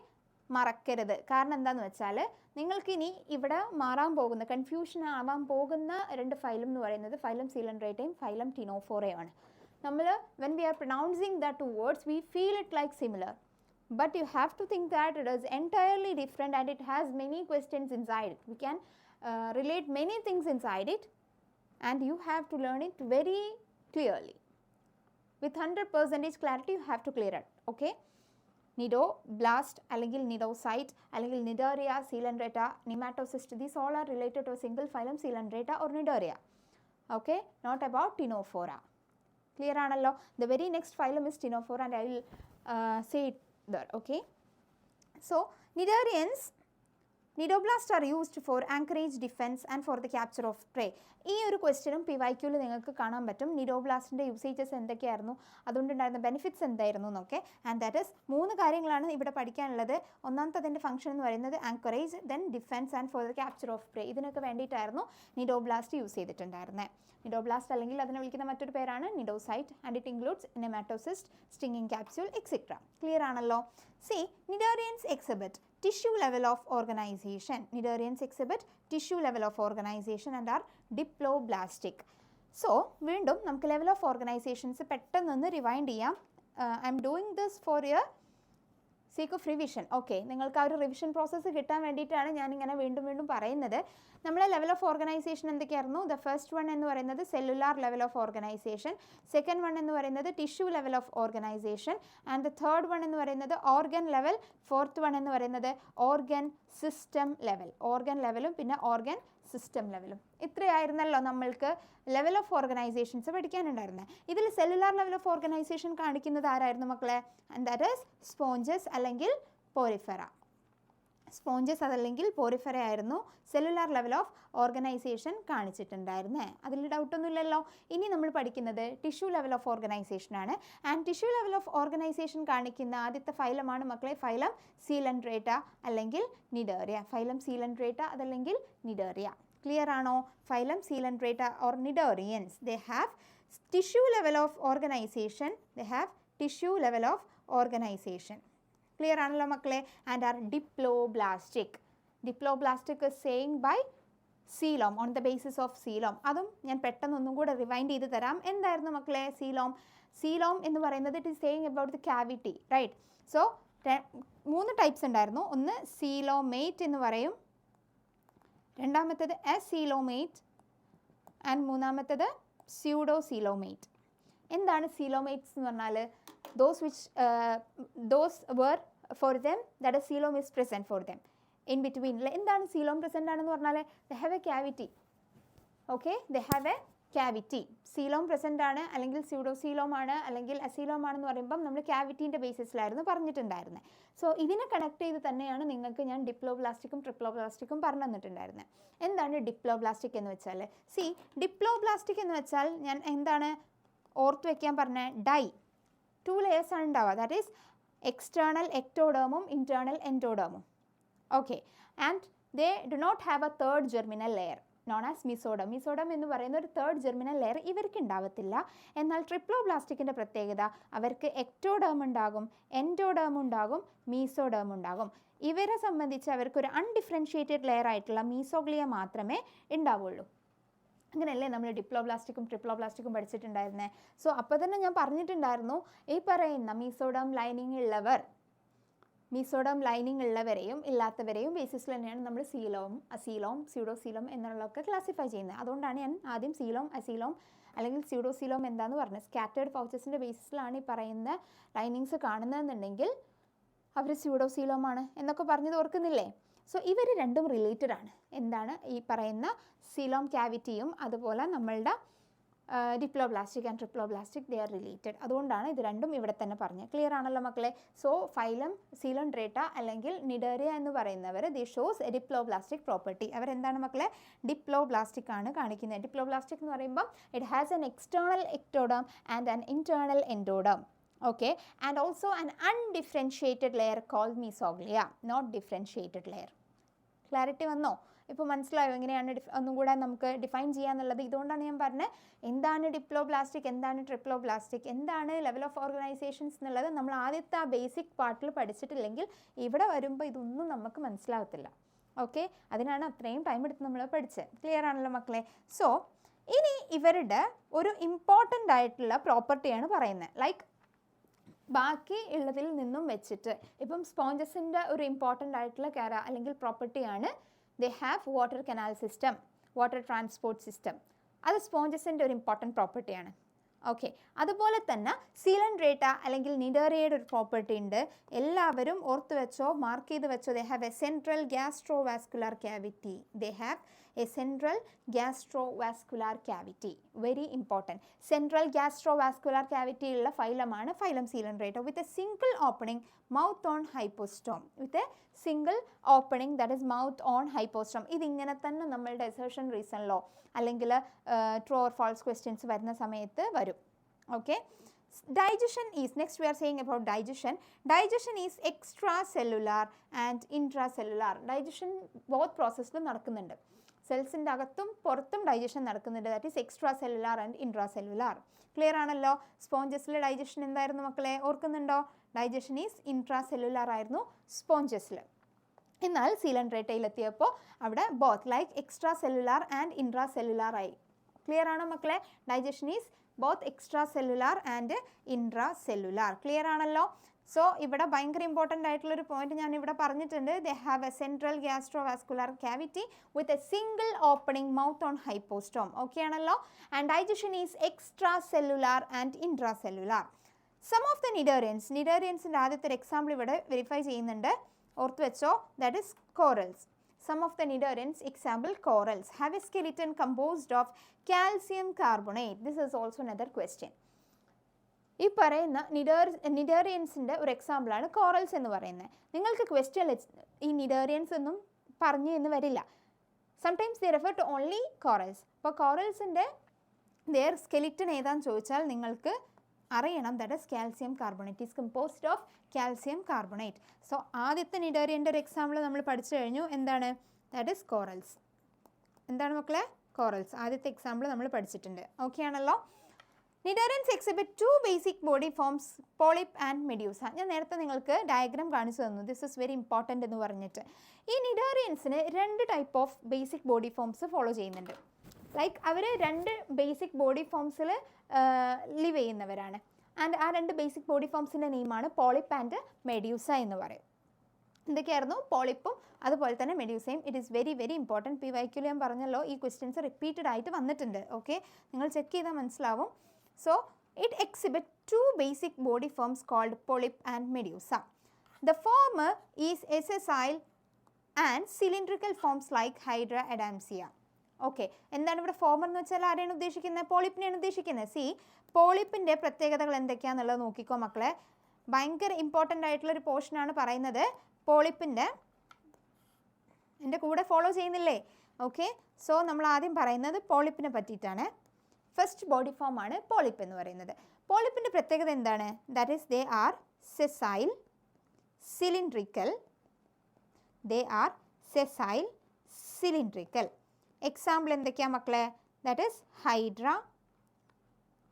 മറക്കരുത്. കാരണം എന്താണെന്ന് വെച്ചാൽ നിങ്ങൾക്കിനി ഇവിടെ മാറാൻ പോകുന്ന, കൺഫ്യൂഷൻ ആവാൻ പോകുന്ന രണ്ട് ഫൈലം എന്ന് പറയുന്നത് ഫൈലം സീലൻഡ്രേറ്റയും ഫൈലം ടിനോഫോറയാണ്. നമ്മൾ when we are pronouncing the two words we feel it like similar, but you have to think that it is entirely different and it has many questions inside it. We can relate many things inside it and you have to learn it very clearly. With 100% clarity you have to clear it. Okay, nidoblast അല്ലെങ്കിൽ nidocyte അല്ലെങ്കിൽ nidaria, coelenterata, nematocyst, these all are related to a single phylum coelenterata or nidaria. Okay, not about Ctenophora. Clear ആണല്ലോ? The very next phylum is Ctenophora and I will say it there. Okay, so nidoblasts are used for anchorage, defense and for the capture of prey. ഈ ഒരു ക്വസ്റ്റ്യനും PYQ നിങ്ങൾക്ക് കാണാൻ പറ്റും. നിഡോബ്ലാസ്റ്റിൻ്റെ യൂസേജസ് എന്തൊക്കെയായിരുന്നു, അതുകൊണ്ടുണ്ടായിരുന്ന ബെനിഫിറ്റ്സ് എന്തായിരുന്നു എന്നൊക്കെ. ആൻഡ് ദാറ്റ് ഇസ് 3 കാര്യങ്ങളാണ് ഇവിടെ പഠിക്കാനുള്ളത്. ഒന്നാമത്തതിൻ്റെ ഫംഗ്ഷൻ എന്ന് പറയുന്നത് anchorage, then defence and for the capture of prey. ഇതിനൊക്കെ വേണ്ടിയിട്ടായിരുന്നു നിഡോബ്ലാസ്റ്റ് യൂസ് ചെയ്തിട്ടുണ്ടായിരുന്നത്. നിഡോബ്ലാസ്റ്റ് അല്ലെങ്കിൽ അതിനെ വിളിക്കുന്ന മറ്റൊരു പേരാണ് cnidocyte and it includes nematocyst, stinging capsule etcetera. Clear ആണല്ലോ? സി Nidarians exhibit tissue level of organization. Nidarians exhibit tissue level of organization and are diploblastic. So വീണ്ടും നമുക്ക് ലെവൽ ഓഫ് ഓർഗനൈസേഷൻസ് പെട്ടെന്നൊന്ന് റിവൈൻഡ് ചെയ്യാം. I am doing this for your seek of revision. Okay, നിങ്ങൾക്ക് ആ ഒരു റിവിഷൻ പ്രോസസ്സ് കിട്ടാൻ വേണ്ടിയിട്ടാണ് ഞാനിങ്ങനെ വീണ്ടും വീണ്ടും പറയുന്നത്. നമ്മളെ ലെവൽ ഓഫ് ഓർഗനൈസേഷൻ എന്തൊക്കെയായിരുന്നു? ദ ഫസ്റ്റ് വൺ എന്ന് പറയുന്നത് cellular level of organisation, second one എന്ന് പറയുന്നത് tissue level of organisation, and the third one എന്ന് പറയുന്നത് ഓർഗൻ ലെവൽ, ഫോർത്ത് വൺ എന്ന് പറയുന്നത് ഓർഗൻ സിസ്റ്റം ലെവൽ. ഓർഗൻ ലെവലും പിന്നെ ഓർഗൻ സിസ്റ്റം ലെവലും. ഇത്രയായിരുന്നല്ലോ നമ്മൾക്ക് ലെവൽ ഓഫ് ഓർഗനൈസേഷൻസ് പഠിക്കാനുണ്ടായിരുന്നത്. ഇതിൽ സെല്ലുലാർ ലെവൽ ഓഫ് ഓർഗനൈസേഷൻ കാണിക്കുന്നത് ആരായിരുന്നു മക്കളെ? ആൻഡ് ദാറ്റ് ഈസ് സ്പോഞ്ചസ് അല്ലെങ്കിൽ പോറിഫെറ. സ്പോഞ്ചസ് അതല്ലെങ്കിൽ പോറിഫെറ ആയിരുന്നു സെല്ലുലാർ ലെവൽ ഓഫ് ഓർഗനൈസേഷൻ കാണിച്ചിട്ടുണ്ടായിരുന്നേ. അതിൽ ഡൗട്ടൊന്നുമില്ലല്ലോ. ഇനി നമ്മൾ പഠിക്കുന്നത് ടിഷ്യൂ ലെവൽ ഓഫ് ഓർഗനൈസേഷൻ ആണ്. And tissue level of organisation കാണിക്കുന്ന ആദ്യത്തെ ഫൈലമാണ് മക്കളെ ഫൈലം സീലൻഡ്രേറ്റ അല്ലെങ്കിൽ നിഡേറിയ. ഫൈലം സീലൻഡ്രേറ്റ അതല്ലെങ്കിൽ നിഡേറിയ. ക്ലിയർ ആണോ? Phylum coelenterata or cnidarians, they have tissue level of organisation. They have tissue level of organisation. Clear ആണല്ലോ മക്കളെ? And are diploblastic. Diploblastic is saying by coelom, on the basis of coelom. അതും ഞാൻ പെട്ടെന്നൊന്നും കൂടെ റിവൈൻഡ് ചെയ്ത് തരാം. എന്തായിരുന്നു മക്കളെ സീലോം? സീലോം എന്ന് പറയുന്നത് it is saying about the cavity, right? So 3 types ഉണ്ടായിരുന്നു. ഒന്ന് സീലോമേറ്റ് എന്ന് പറയും, രണ്ടാമത്തേത് അസീലോമേറ്റ്, ആൻഡ് മൂന്നാമത്തേത് സ്യൂഡോസീലോമേറ്റ്. എന്താണ് സീലോമേറ്റ്സ് എന്ന് പറഞ്ഞാൽ? those were for them that a coelom is present for them in between. എന്താണ് coelom present ആണെന്ന് പറഞ്ഞാൽ? they have a cavity. okay, they have a cavity. coelom present ആണ് അല്ലെങ്കിൽ സ്യൂഡോസീലോം ആണ് അല്ലെങ്കിൽ അസീലോം ആണെന്ന് പറയുമ്പം നമ്മൾ ക്യാവിറ്റീൻ്റെ ബേസിസിലായിരുന്നു പറഞ്ഞിട്ടുണ്ടായിരുന്നത്. സോ ഇതിനെ കണക്ട് ചെയ്ത് തന്നെയാണ് നിങ്ങൾക്ക് ഞാൻ ഡിപ്ലോബ്ലാസ്റ്റിക്കും ട്രിപ്ലോബ്ലാസ്റ്റിക്കും പറഞ്ഞു തന്നിട്ടുണ്ടായിരുന്നത്. എന്താണ് ഡിപ്ലോബ്ലാസ്റ്റിക് എന്ന് വെച്ചാൽ? ഡിപ്ലോബ്ലാസ്റ്റിക് എന്ന് വെച്ചാൽ ഞാൻ എന്താണ് ഓർത്ത് വയ്ക്കാൻ പറഞ്ഞ? ഡൈ 2 layers ആണ് ഉണ്ടാവുക. ദാറ്റ് ഈസ് എക്സ്റ്റേണൽ എക്ടോഡേമും ഇൻറ്റേർണൽ എൻഡോഡേമും. Okay, and they do not have a third germinal layer known as mesoderm. Mesoderm എന്ന് പറയുന്ന ഒരു തേർഡ് ജെർമിനൽ ലെയർ ഇവർക്ക് ഉണ്ടാവത്തില്ല. എന്നാൽ ട്രിപ്ലോബ്ലാസ്റ്റിക്കിൻ്റെ പ്രത്യേകത അവർക്ക് എക്ടോഡേം ഉണ്ടാകും, എൻഡോഡേം ഉണ്ടാകും, മീസോഡേം ഉണ്ടാകും. ഇവരെ സംബന്ധിച്ച് അവർക്കൊരു അൺഡിഫറൻഷ്യേറ്റഡ് ലെയർ ആയിട്ടുള്ള മീസോഗ്ലിയ മാത്രമേ ഉണ്ടാവുള്ളൂ. അങ്ങനെയല്ലേ നമ്മൾ ഡിപ്ലോബ്ലാസ്റ്റിക്കും ട്രിപ്ലോബ്ലാസ്റ്റിക്കും പഠിച്ചിട്ടുണ്ടായിരുന്നത്. സോ അപ്പോൾ തന്നെ ഞാൻ പറഞ്ഞിട്ടുണ്ടായിരുന്നു, ഈ പറയുന്ന മീസോഡം ലൈനിങ് ഉള്ളവരെയും ഇല്ലാത്തവരെയും ബേസിസിൽ തന്നെയാണ് നമ്മൾ സീലോം, അസീലോം, സ്യൂഡോസീലോം എന്നുള്ളതൊക്കെ ക്ലാസിഫൈ ചെയ്യുന്നത്. അതുകൊണ്ടാണ് ഞാൻ ആദ്യം സീലോം, അസീലോം അല്ലെങ്കിൽ സ്യൂഡോസീലോം എന്താണെന്ന് പറഞ്ഞത്. സ്കാറ്റേർഡ് പൗച്ചസിൻ്റെ ബേസിസിലാണ് ഈ പറയുന്ന ലൈനിങ്സ് കാണുന്നതെന്നുണ്ടെങ്കിൽ അവർ സ്യൂഡോസീലോമാണ് എന്നൊക്കെ പറഞ്ഞത് ഓർക്കുന്നില്ലേ? സോ ഇവർ രണ്ടും റിലേറ്റഡ് ആണ്. എന്താണ് ഈ പറയുന്ന സീലോം ക്യാവിറ്റിയും അതുപോലെ നമ്മളുടെ diploblastic and triploblastic, they are related. അതുകൊണ്ടാണ് ഇത് രണ്ടും ഇവിടെ തന്നെ പറഞ്ഞത്. ക്ലിയർ ആണല്ലോ മക്കളെ? സോ ഫൈലം സീലൻഡ്രേറ്റ അല്ലെങ്കിൽ നിഡേറിയ എന്ന് പറയുന്നവർ the shows A diploblastic property. അവരെന്താണ് മക്കളെ? ഡിപ്ലോബ്ലാസ്റ്റിക് ആണ് കാണിക്കുന്നത്. ഡിപ്ലോബ്ലാസ്റ്റിക് എന്ന് പറയുമ്പോൾ it has an external ectoderm and an internal endoderm. okay, and also an undifferentiated layer called mesoglea, not differentiated layer. Clarity വന്നോ? ഇപ്പോൾ മനസ്സിലായോ എങ്ങനെയാണ് ഒന്നും കൂടെ നമുക്ക് ഡിഫൈൻ ചെയ്യാന്നുള്ളത്? ഇതുകൊണ്ടാണ് ഞാൻ പറഞ്ഞത് എന്താണ് ഡിപ്ലോബ്ലാസ്റ്റിക്, എന്താണ് ട്രിപ്ലോബ്ലാസ്റ്റിക്, എന്താണ് ലെവൽ ഓഫ് ഓർഗനൈസേഷൻസ് എന്നുള്ളത് നമ്മൾ ആദ്യത്തെ ആ ബേസിക് പാർട്ടിൽ പഠിച്ചിട്ടില്ലെങ്കിൽ ഇവിടെ വരുമ്പോൾ ഇതൊന്നും നമുക്ക് മനസ്സിലാകത്തില്ല. ഓക്കെ, അതിനാണ് അത്രയും ടൈം എടുത്ത് നമ്മൾ പഠിച്ചത്. ക്ലിയർ ആണല്ലോ മക്കളെ? സോ ഇനി ഇവരുടെ ഒരു ഇമ്പോർട്ടൻ്റ് ആയിട്ടുള്ള പ്രോപ്പർട്ടിയാണ് പറയുന്നത്. ലൈക്ക് ബാക്കി ഉള്ളതിൽ നിന്നും വെച്ചിട്ട് ഇപ്പം സ്പോഞ്ചസിൻ്റെ ഒരു ഇമ്പോർട്ടൻ്റ് ആയിട്ടുള്ള അല്ലെങ്കിൽ പ്രോപ്പർട്ടിയാണ് they have water canal system, water transport system. അത് സ്പോഞ്ചസിൻ്റെ ഒരു ഇമ്പോർട്ടൻറ്റ് പ്രോപ്പർട്ടിയാണ്. ഓക്കെ, അതുപോലെ തന്നെ സീലൻഡ്രേറ്റ അല്ലെങ്കിൽ നിഡേറിയയുടെ ഒരു പ്രോപ്പർട്ടി ഉണ്ട്. എല്ലാവരും ഓർത്ത് വെച്ചോ, മാർക്ക് ചെയ്ത് വെച്ചോ. They have a central gastrovascular cavity. They have a central gastrovascular cavity. Very important. Central gastrovascular cavity ഉള്ള ഫൈലമാണ് phylum Coelenterata with a single opening mouth on hypostome. With a single opening that is mouth on hypostome. ഇതിങ്ങനെ തന്നെ നമ്മളുടെ അസേർഷൻ റീസൺ ലോ അല്ലെങ്കിൽ ട്രൂ ഓർ ഫാൾസ് ക്വസ്റ്റ്യൻസ് വരുന്ന സമയത്ത് വരും. Okay, digestion is, next we are saying about digestion. Digestion is extracellular and intracellular. Digestion both processes നടക്കുന്നുണ്ട്. സെൽസിൻ്റെ അകത്തും പുറത്തും ഡൈജഷൻ നടക്കുന്നുണ്ട്. That is extra cellular and intracellular. Clear ആണല്ലോ? സ്പോഞ്ചസിലെ ഡൈജഷൻ എന്തായിരുന്നു മക്കളെ? ഓർക്കുന്നുണ്ടോ? ഡൈജഷൻ ഈസ് ഇൻട്രാസെല്ലുലാർ ആയിരുന്നു സ്പോഞ്ചസിൽ. എന്നാൽ സീലൻഡ്രേറ്റയിലെത്തിയപ്പോൾ അവിടെ both like extra cellular and intracellular ആയി. ക്ലിയർ ആണോ മക്കളെ? Digestion is both extracellular and intracellular. Clear ആണല്ലോ? സോ ഇവിടെ ഭയങ്കര ഇമ്പോർട്ടൻ്റ് ആയിട്ടുള്ളൊരു പോയിന്റ് ഞാൻ ഇവിടെ പറഞ്ഞിട്ടുണ്ട്. They have a central gastrovascular cavity with a single opening mouth on hypostome. Okay ആണല്ലോ. And digestion is extra cellular and intra cellular. Some of the നിഡേറിയൻസിൻ്റെ ആദ്യത്തെ ഒരു എക്സാമ്പിൾ ഇവിടെ വെരിഫൈ ചെയ്യുന്നുണ്ട്, ഓർത്ത് വെച്ചോ. That is corals. Some of the nidarians, example corals, have a skeleton composed of calcium carbonate. This is also another question. ഈ പറയുന്ന നിഡേറിയൻസിൻ്റെ ഒരു എക്സാമ്പിളാണ് കോറൽസ് എന്ന് പറയുന്നത്. നിങ്ങൾക്ക് ക്വസ്റ്റ്യൻ ഈ നിഡേറിയൻസ് ഒന്നും പറഞ്ഞു എന്ന് വരില്ല. Sometimes they refer to only corals. അപ്പോൾ കോറൽസിൻ്റെ ദെയർ സ്കെലിറ്റൻ ഏതാണെന്ന് ചോദിച്ചാൽ നിങ്ങൾക്ക് അറിയണം. That is calcium carbonate. Is composed of calcium carbonate. So ആദ്യത്തെ നിഡേറിയൻ്റെ ഒരു എക്സാമ്പിൾ നമ്മൾ പഠിച്ചു കഴിഞ്ഞു. എന്താണ്? That is corals. എന്താണ് മക്കളെ? കോറൽസ്. ആദ്യത്തെ എക്സാമ്പിൾ നമ്മൾ പഠിച്ചിട്ടുണ്ട്. ഓക്കെ ആണല്ലോ. Cnidarians exhibit 2 basic body forms, polyp and medusa. ഞാൻ നേരത്തെ നിങ്ങൾക്ക് ഡയഗ്രാം കാണിച്ചു തന്നു. ദിസ് ഇസ് വെരി ഇമ്പോർട്ടൻ്റ് എന്ന് പറഞ്ഞിട്ട്. ഈ നിഡേറിയൻസിന് 2 type of basic body forms follow ചെയ്യുന്നുണ്ട്. ലൈക്ക് അവർ 2 ബേസിക് ബോഡി ഫോംസിൽ ലിവ് ചെയ്യുന്നവരാണ്. ആൻഡ് ആ 2 ബേസിക് ബോഡി ഫോംസിൻ്റെ നെയിമാണ് പോളിപ്പ് ആൻഡ് മെഡ്യൂസ എന്ന് പറയും. എന്തൊക്കെയായിരുന്നു? പോളിപ്പും അതുപോലെ തന്നെ മെഡ്യൂസയും. It is very very important. PYQ ഞാൻ പറഞ്ഞല്ലോ, ഈ ക്വസ്റ്റ്യൻസ് റിപ്പീറ്റഡ് ആയിട്ട് വന്നിട്ടുണ്ട്. ഓക്കെ, നിങ്ങൾ ചെക്ക് ചെയ്താൽ മനസ്സിലാവും. So it exhibit 2 basic body forms called polyp and medusa. The former is sessile and cylindrical forms like Hydra adamsia. Okay, എന്താണ് ഇവിടെ ഫോമർ എന്ന് വെച്ചാൽ ആരെയാണ് ഉദ്ദേശിക്കുന്നത്? പോളിപ്പിനെയാണ് ഉദ്ദേശിക്കുന്നത്. സി, പോളിപ്പിൻ്റെ പ്രത്യേകതകൾ എന്തൊക്കെയാണെന്നുള്ളത് നോക്കിക്കോ മക്കളെ. ഭയങ്കര ഇമ്പോർട്ടൻ്റ് ആയിട്ടുള്ളൊരു പോർഷനാണ് പറയുന്നത്. പോളിപ്പിൻ്റെ എൻ്റെ കൂടെ ഫോളോ ചെയ്യുന്നില്ലേ? ഓക്കെ, സോ നമ്മൾ ആദ്യം പറയുന്നത് പോളിപ്പിനെ പറ്റിയിട്ടാണ്. ഫസ്റ്റ് ബോഡി ഫോം ആണ് പോളിപ്പ് എന്ന് പറയുന്നത്. പോളിപ്പിൻ്റെ പ്രത്യേകത എന്താണ്? That is they are sessile, cylindrical. They are sessile, cylindrical. Example എന്തൊക്കെയാണ് മക്കളെ? That is Hydra,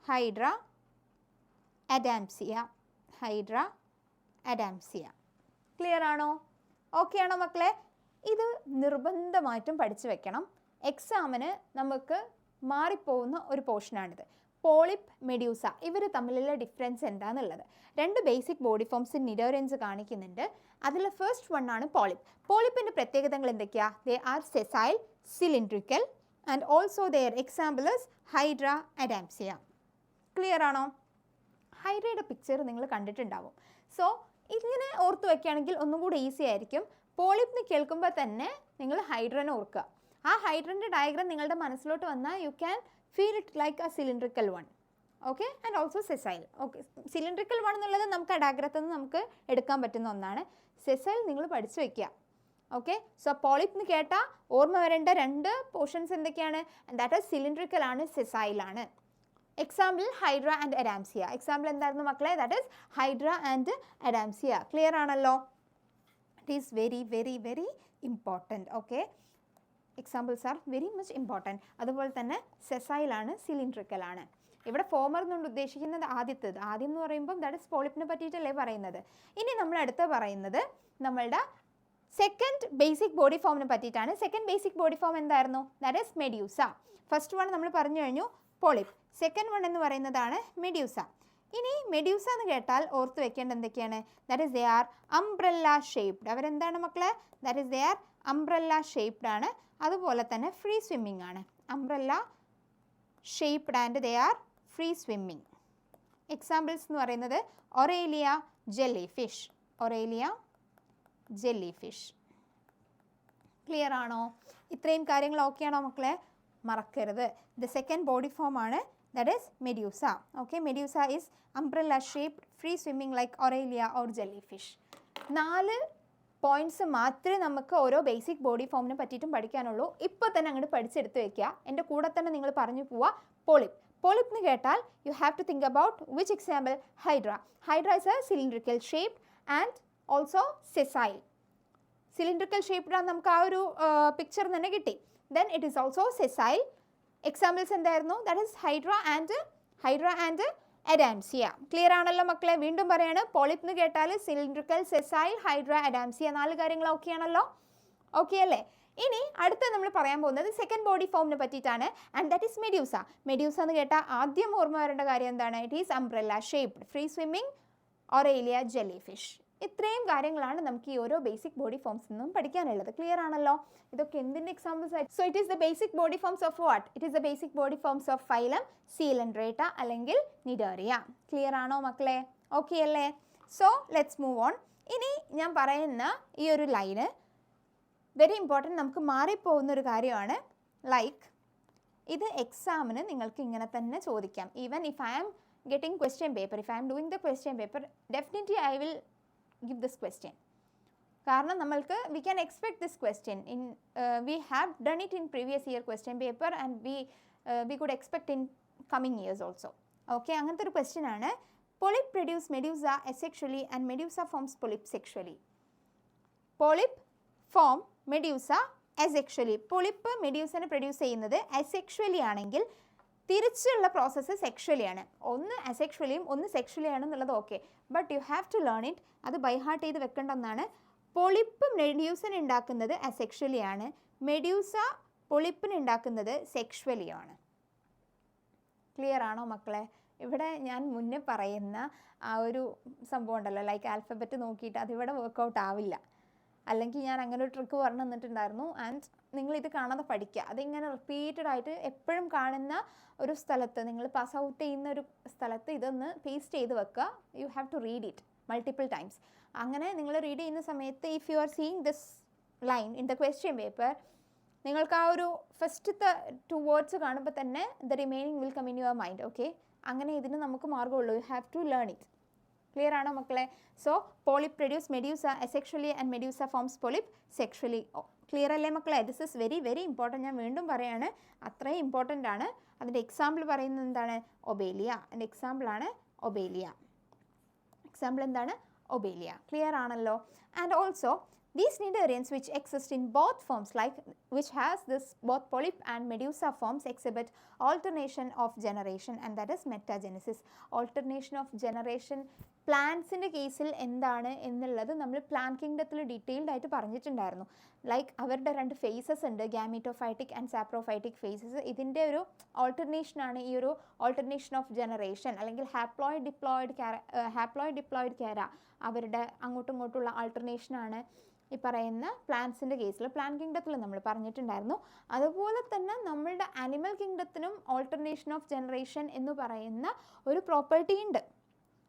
Hydra Adamsia, Hydra Adamsia. Clear ആണോ? ഓക്കെ ആണോ മക്കളെ? ഇത് നിർബന്ധമായിട്ടും പഠിച്ചു വെക്കണം. എക്സാമിന് നമുക്ക് മാറിപ്പോകുന്ന ഒരു പോർഷനാണിത്. പോളിപ്പ്, മെഡ്യൂസ, ഇവർ തമ്മിലുള്ള ഡിഫറൻസ് എന്താണെന്നുള്ളത്. 2 ബേസിക് ബോഡി ഫോംസ് നിഡേറിയൻസ് കാണിക്കുന്നുണ്ട്. അതിൽ ഫസ്റ്റ് വൺ ആണ് പോളിപ്പ്. പോളിപ്പിൻ്റെ പ്രത്യേകതകൾ എന്തൊക്കെയാണ്? They are sessile, cylindrical and also their example is Hydra Adamsia. Clear ആണോ? ഹൈഡ്രയുടെ പിക്ചർ നിങ്ങൾ കണ്ടിട്ടുണ്ടാവും. സോ ഇങ്ങനെ ഓർത്ത് വയ്ക്കുകയാണെങ്കിൽ ഒന്നും കൂടി ഈസി ആയിരിക്കും. പോളിപ്പിന് കേൾക്കുമ്പോൾ തന്നെ നിങ്ങൾ ഹൈഡ്രനെ ഓർക്കുക. ആ ഹൈഡ്രൻ്റെ ഡയഗ്രാം നിങ്ങളുടെ മനസ്സിലോട്ട് വന്നാൽ you can feel it like A cylindrical one. Okay, and also sessile. Okay, cylindrical one എന്നുള്ളത് നമുക്ക് ആ ഡയഗ്രത്തിൽ നിന്ന് നമുക്ക് എടുക്കാൻ പറ്റുന്ന ഒന്നാണ്. സെസൈൽ നിങ്ങൾ പഠിച്ചു വയ്ക്കുക. ഓക്കെ, സോ പോളിപ്പ് കേട്ടാൽ ഓർമ്മ വരേണ്ട 2 പോർഷൻസ് എന്തൊക്കെയാണ്? ദാറ്റ് ഈസ് സിലിണ്ട്രിക്കൽ ആണ്, സെസൈലാണ്. Example Hydra and Adamsia. Example എന്തായിരുന്നു മക്കളെ? That is Hydra and Adamsia. Clear ആണല്ലോ? It is very very very important. Okay, examples are very much important. അതുപോലെ തന്നെ സെസൈലാണ്, സിലിണ്ട്രിക്കൽ ആണ്. ഇവിടെ ഫോമർ എന്നുകൊണ്ട് ഉദ്ദേശിക്കുന്നത് ആദ്യത്തേത്. ആദ്യം എന്ന് പറയുമ്പോൾ ദാറ്റ് ഇസ് പോളിപ്പിനെ പറ്റിയിട്ടല്ലേ പറയുന്നത്. ഇനി നമ്മൾ അടുത്ത് പറയുന്നത് നമ്മളുടെ സെക്കൻഡ് ബേസിക് ബോഡി ഫോമിനെ പറ്റിയിട്ടാണ്. സെക്കൻഡ് ബേസിക് ബോഡി ഫോം എന്തായിരുന്നു? That is medusa. First one നമ്മൾ പറഞ്ഞു കഴിഞ്ഞു പോളിപ്പ്. സെക്കൻഡ് വൺ എന്ന് പറയുന്നതാണ് മെഡ്യൂസ. ഇനി മെഡ്യൂസ എന്ന് കേട്ടാൽ ഓർത്ത് വെക്കേണ്ട എന്തൊക്കെയാണ്? That is they are umbrella shaped. അവരെന്താണ് മക്കളെ? That is they are umbrella shaped ആണ്. അതുപോലെ തന്നെ ഫ്രീ സ്വിമ്മിങ് ആണ്. Umbrella shaped and they are free swimming. Examples എന്ന് പറയുന്നത് Aurelia jelly fish, Aurelia jelly fish. Clear ആണോ? ഇത്രയും കാര്യങ്ങൾ ഓക്കെ ആണോ മക്കളെ? മറക്കരുത്. ദ സെക്കൻഡ് ബോഡി ഫോം ആണ് that is medusa. Okay, medusa is umbrella shaped, free swimming like Aurelia or jelly fish. 4 points മാത്രമേ നമുക്ക് ഓരോ ബേസിക് ബോഡി ഫോമിനെ പറ്റിയിട്ടും പഠിക്കാനുള്ളൂ. ഇപ്പോൾ തന്നെ അങ്ങോട്ട് പഠിച്ചെടുത്ത് വയ്ക്കുക. എൻ്റെ കൂടെ തന്നെ നിങ്ങൾ പറഞ്ഞു പോവുക. പോളിപ്പ്. പോളിപ്പ് എന്ന് കേട്ടാൽ you have to think about which example? Hydra. Hydra is a cylindrical shaped and also sessile. Cylindrical shaped ആണ് നമുക്ക് ആ ഒരു പിക്ചർ തന്നെ കിട്ടി. Then it is also sessile. Examples എന്തായിരുന്നു? That is Hydra and Adamsia. Clear ആണല്ലോ മക്കളെ? വീണ്ടും പറയാണ്, പോളിപ്പ് എന്ന് കേട്ടാൽ സിലിണ്ട്രിക്കൽ, സെസൈൽ, ഹൈഡ്ര, അഡാംസിയ. 4 കാര്യങ്ങൾ ഓക്കെ ആണല്ലോ? ഓക്കെ അല്ലേ? ഇനി അടുത്ത നമ്മൾ പറയാൻ പോകുന്നത് സെക്കൻഡ് ബോഡി ഫോമിനെ പറ്റിയിട്ടാണ്. And that is medusa. Medusa എന്ന് കേട്ടാൽ ആദ്യം ഓർമ്മ വരേണ്ട കാര്യം എന്താണ്? It is umbrella shaped, free swimming Aurelia jellyfish. ഇത്രയും കാര്യങ്ങളാണ് നമുക്ക് ഈ ഓരോ ബേസിക് ബോഡി ഫോംസിൽ നിന്നും പഠിക്കാനുള്ളത്. ക്ലിയർ ആണല്ലോ? ഇതൊക്കെ എന്തിൻ്റെ എക്സാമ്പിൾസ് ആയിട്ട്? So it is the basic body forms of what? It is the basic body forms of phylum coelenterata അല്ലെങ്കിൽ നിഡേറിയ. ക്ലിയർ ആണോ മക്കളെ? ഓക്കെ അല്ലേ? So let's move on. ഇനി ഞാൻ പറയുന്ന ഈ ഒരു ലൈന് വെരി ഇമ്പോർട്ടൻറ്റ്, നമുക്ക് മാറിപ്പോകുന്നൊരു കാര്യമാണ്. ലൈക്ക് ഇത് എക്സാമിന് നിങ്ങൾക്ക് ഇങ്ങനെ തന്നെ ചോദിക്കാം. Even if I am getting question paper, if I am doing the question paper, definitely I will give this question. കാരണം നമ്മൾക്ക് we can expect this question in we have done it in previous year question paper and we could expect in coming years also. Okay, അങ്ങനത്തെ ഒരു question ആണ്. Polyp produce medusa asexually and medusa forms polyp sexually. Polyp form medusa asexually. Polyp മെഡ്യൂസനെ പ്രൊഡ്യൂസ് ചെയ്യുന്നത് asexually ആണെങ്കിൽ തിരിച്ചുള്ള പ്രോസസ്സ് സെക്ഷുവലി ആണ്. ഒന്ന് അസെക്ഷുവലിയും ഒന്ന് സെക്ഷുവലി ആണെന്നുള്ളത് okay, but you have to learn it. അത് ബൈ ഹാർട്ട് ചെയ്ത് വെക്കേണ്ട ഒന്നാണ്. പൊളിപ്പ് മെഡ്യൂസിന് ഉണ്ടാക്കുന്നത് അസെക്ഷുവലി ആണ്, മെഡ്യൂസ പൊളിപ്പിന് ഉണ്ടാക്കുന്നത് സെക്ഷുവലി ആണ്. ക്ലിയർ ആണോ മക്കളെ? ഇവിടെ ഞാൻ മുന്നേ പറയുന്ന ആ ഒരു സംഭവം ഉണ്ടല്ലോ, ലൈക്ക് ആൽഫബറ്റ് നോക്കിയിട്ട് അതിവിടെ വർക്കൗട്ട് ആവില്ല. അല്ലെങ്കിൽ ഞാൻ അങ്ങനെ ഒരു ട്രിക്ക് പറഞ്ഞു തന്നിട്ടുണ്ടായിരുന്നു. ആൻഡ് നിങ്ങളിത് കാണാതെ പഠിക്കുക. അതിങ്ങനെ റിപ്പീറ്റഡ് ആയിട്ട് എപ്പോഴും കാണുന്ന ഒരു സ്ഥലത്ത്, നിങ്ങൾ പാസ് ഔട്ട് ചെയ്യുന്ന ഒരു സ്ഥലത്ത് ഇതൊന്ന് പേസ്റ്റ് ചെയ്ത് വെക്കുക. You have to read it multiple times. അങ്ങനെ നിങ്ങൾ റീഡ് ചെയ്യുന്ന സമയത്ത് if you are seeing this line in the question paper, നിങ്ങൾക്ക് ആ ഒരു ഫസ്റ്റത്തെ 2 വേർഡ്സ് കാണുമ്പോൾ തന്നെ the remaining will come in your mind. Okay, അങ്ങനെ ഇതിന് നമുക്ക് മാർഗ്ഗമുള്ളൂ. You have to learn it. Clear ആണോ മക്കളെ? So polyp produce medusa asexually and medusa forms polyp sexually. Clear അല്ലേ മക്കളെ? This is very very important. ഞാൻ വീണ്ടും പറയാണ്, അത്രയും ഇമ്പോർട്ടൻ്റ് ആണ്. അതിൻ്റെ എക്സാമ്പിൾ പറയുന്നത് എന്താണ്? ഒബേലിയ. അതിൻ്റെ എക്സാമ്പിളാണ് ഒബേലിയ. എക്സാമ്പിൾ എന്താണ്? ഒബേലിയ. ക്ലിയർ ആണല്ലോ? And also these cnidarians which exist in both forms, like which has this both polyp and medusa forms, exhibit alternation of generation, and that is metagenesis. Alternation of generation പ്ലാന്റ്സിൻ്റെ കേസിൽ എന്താണ് എന്നുള്ളത് നമ്മൾ പ്ലാന്റ് കിങ്ഡത്തിൽ ഡീറ്റെയിൽഡ് ആയിട്ട് പറഞ്ഞിട്ടുണ്ടായിരുന്നു. ലൈക്ക് അവരുടെ 2 ഫേസസ് ഉണ്ട്, ഗാമിറ്റോഫൈറ്റിക് ആൻഡ് സാപ്രോഫൈറ്റിക് ഫേസസ്. ഇതിൻ്റെ ഒരു ഓൾട്ടർനേഷനാണ് ഈ ഒരു ഓൾട്ടർനേഷൻ ഓഫ് ജനറേഷൻ, അല്ലെങ്കിൽ ഹാപ്ലോയിഡ് ഡിപ്ലോയിഡ് കാര. അവരുടെ അങ്ങോട്ടും ഇങ്ങോട്ടുള്ള ആൾട്ടർനേഷനാണ് ഈ പറയുന്ന പ്ലാന്റ്സിൻ്റെ കേസിൽ പ്ലാന്റ് കിങ്ഡത്തിൽ നമ്മൾ പറഞ്ഞിട്ടുണ്ടായിരുന്നു. അതുപോലെ തന്നെ നമ്മളുടെ ആനിമൽ കിങ്ഡത്തിനും ഓൾട്ടർനേഷൻ ഓഫ് ജനറേഷൻ എന്ന് പറയുന്ന ഒരു പ്രോപ്പർട്ടി ഉണ്ട്.